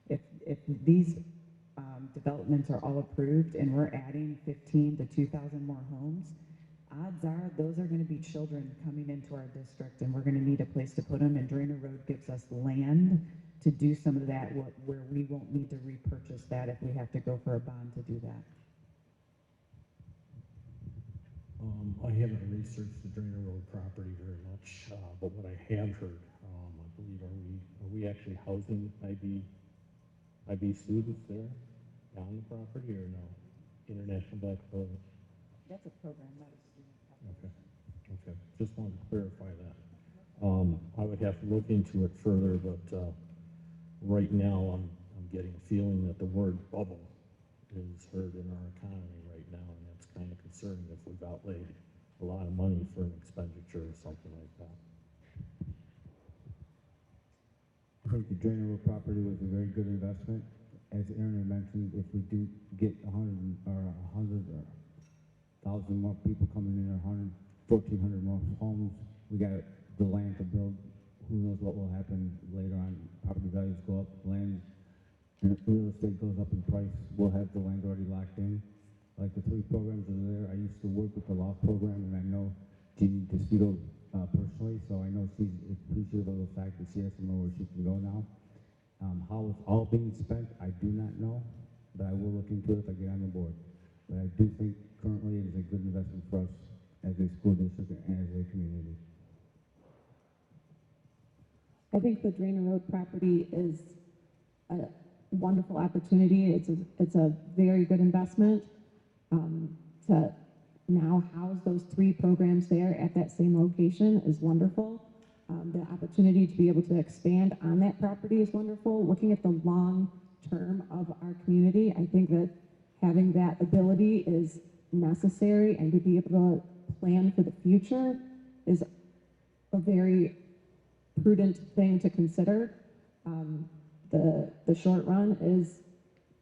[SPEAKER 6] If these developments are all approved and we're adding 15 to 2,000 more homes, odds are those are going to be children coming into our district, and we're going to need a place to put them, and Drainer Road gives us land to do some of that where we won't need to repurchase that if we have to go for a bond to do that.
[SPEAKER 9] I haven't researched the Drainer Road property very much, but what I have heard, I believe, are we actually housing IB students there on the property, or no? International Black Building?
[SPEAKER 6] That's a program, not a student property.
[SPEAKER 9] Okay, just wanted to clarify that. I would have to look into it further, but right now I'm getting a feeling that the word bubble is heard in our economy right now, and that's kind of concerning if we've outlaid a lot of money for an expenditure or something like that.
[SPEAKER 7] I think the Drainer Road property was a very good investment. As Aaron had mentioned, if we do get 100 or 1,000 more people coming in, or 1,400 more homes, we got the land to build. Who knows what will happen later on? Property values go up, land and real estate goes up in price. We'll have the land already locked in. Like the 3 programs that are there, I used to work with the Loft program, and I know Jeannie DeSito personally, so I know she's appreciative of the fact that she has to know where she can go now. How it's all being spent, I do not know, but I will look into it if I get on the board. But I do think currently it is a good investment for us as a school district and as a community.
[SPEAKER 8] I think the Drainer Road property is a wonderful opportunity. It's a very good investment to now house those 3 programs there at that same location is wonderful. The opportunity to be able to expand on that property is wonderful. Looking at the long term of our community, I think that having that ability is necessary, and to be able to plan for the future is a very prudent thing to consider. The short run is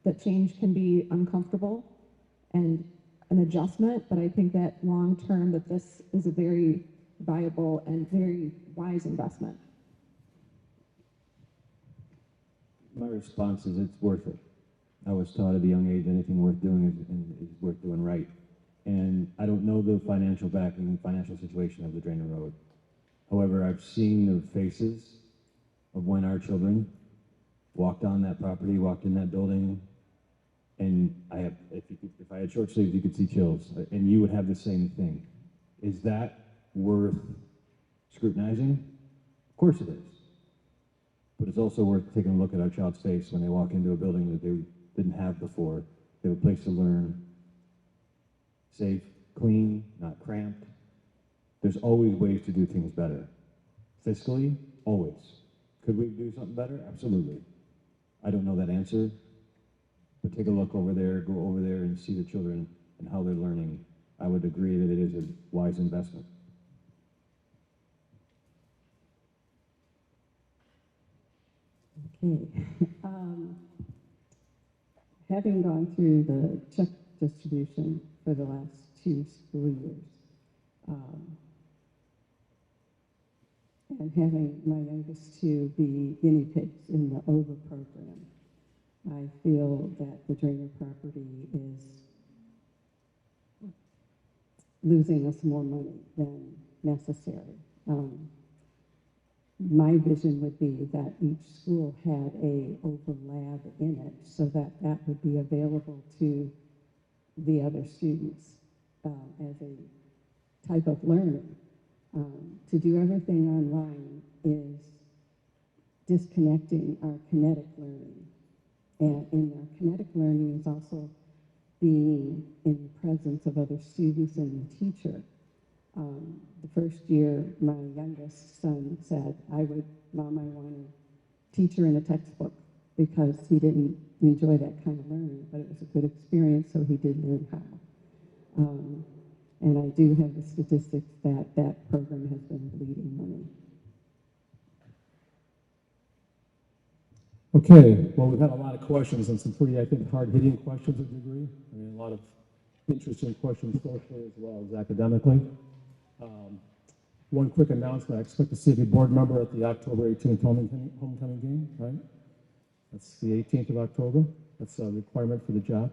[SPEAKER 8] that change can be uncomfortable and an adjustment, but I think that long term that this is a very viable and very wise investment.
[SPEAKER 4] My response is it's worth it. I was taught at a young age anything worth doing is worth doing right. And I don't know the financial backing, financial situation of the Drainer Road. However, I've seen the faces of when our children walked on that property, walked in that building, and if I had short sleeves, you could see chills, and you would have the same thing. Is that worth scrutinizing? Of course it is. But it's also worth taking a look at our child's face when they walk into a building that they didn't have before. They have a place to learn, safe, clean, not cramped. There's always ways to do things better. Fiscally, always. Could we do something better? Absolutely. I don't know that answer, but take a look over there, go over there and see the children and how they're learning. I would agree that it is a wise investment.
[SPEAKER 3] Okay. Having gone through the check distribution for the last 2 school years, and having my youngest 2 be guinea pigs in the OVA program, I feel that the Drainer property is losing us more money than necessary. My vision would be that each school had a OVA lab in it, so that that would be available to the other students as a type of learning. To do everything online is disconnecting our kinetic learning. And in our kinetic learning is also being in the presence of other students and the teacher. The first year, my youngest son said, Mom, I want a teacher in a textbook, because he didn't enjoy that kind of learning, but it was a good experience, so he did learn how. And I do have the statistics that that program has been bleeding money.
[SPEAKER 11] Okay, well, we've had a lot of questions and some pretty, I think, hard-hitting questions to a degree. I mean, a lot of interesting questions socially as well as academically. One quick announcement, I expect to see every board member at the October 18th homecoming game, right? That's the 18th of October. That's a requirement for the job.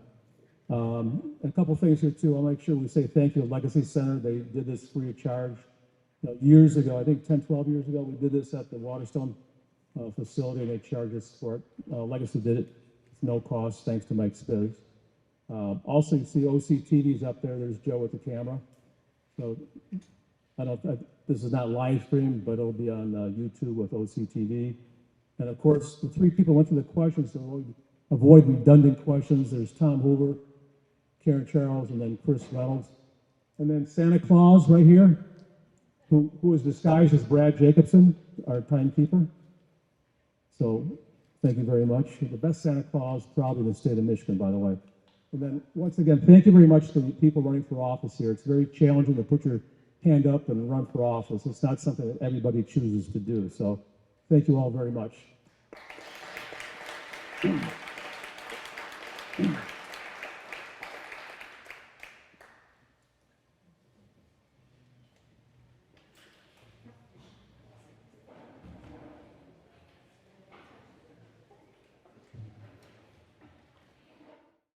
[SPEAKER 11] A couple things here too. I'll make sure we say thank you to Legacy Center. They did this free of charge. Years ago, I think 10, 12 years ago, we did this at the Waterstone facility, and they charged us for it. Legacy did it. It's no cost, thanks to Mike Spitz. Also, you see OCTVs up there. There's Joe with the camera. So I don't know, this is not live streamed, but it'll be on YouTube with OCTV. And of course, the three people went through the questions, so avoid redundant questions. There's Tom Hoover, Karen Charles, and then Chris Reynolds. And then Santa Claus right here, who is disguised as Brad Jacobson, our timekeeper. So thank you very much. The best Santa Claus probably in the state of Michigan, by the way. And then once again, thank you very much to the people running for office here. It's very challenging to put your hand up and run for office. It's not something that everybody chooses to do. So thank you all very much.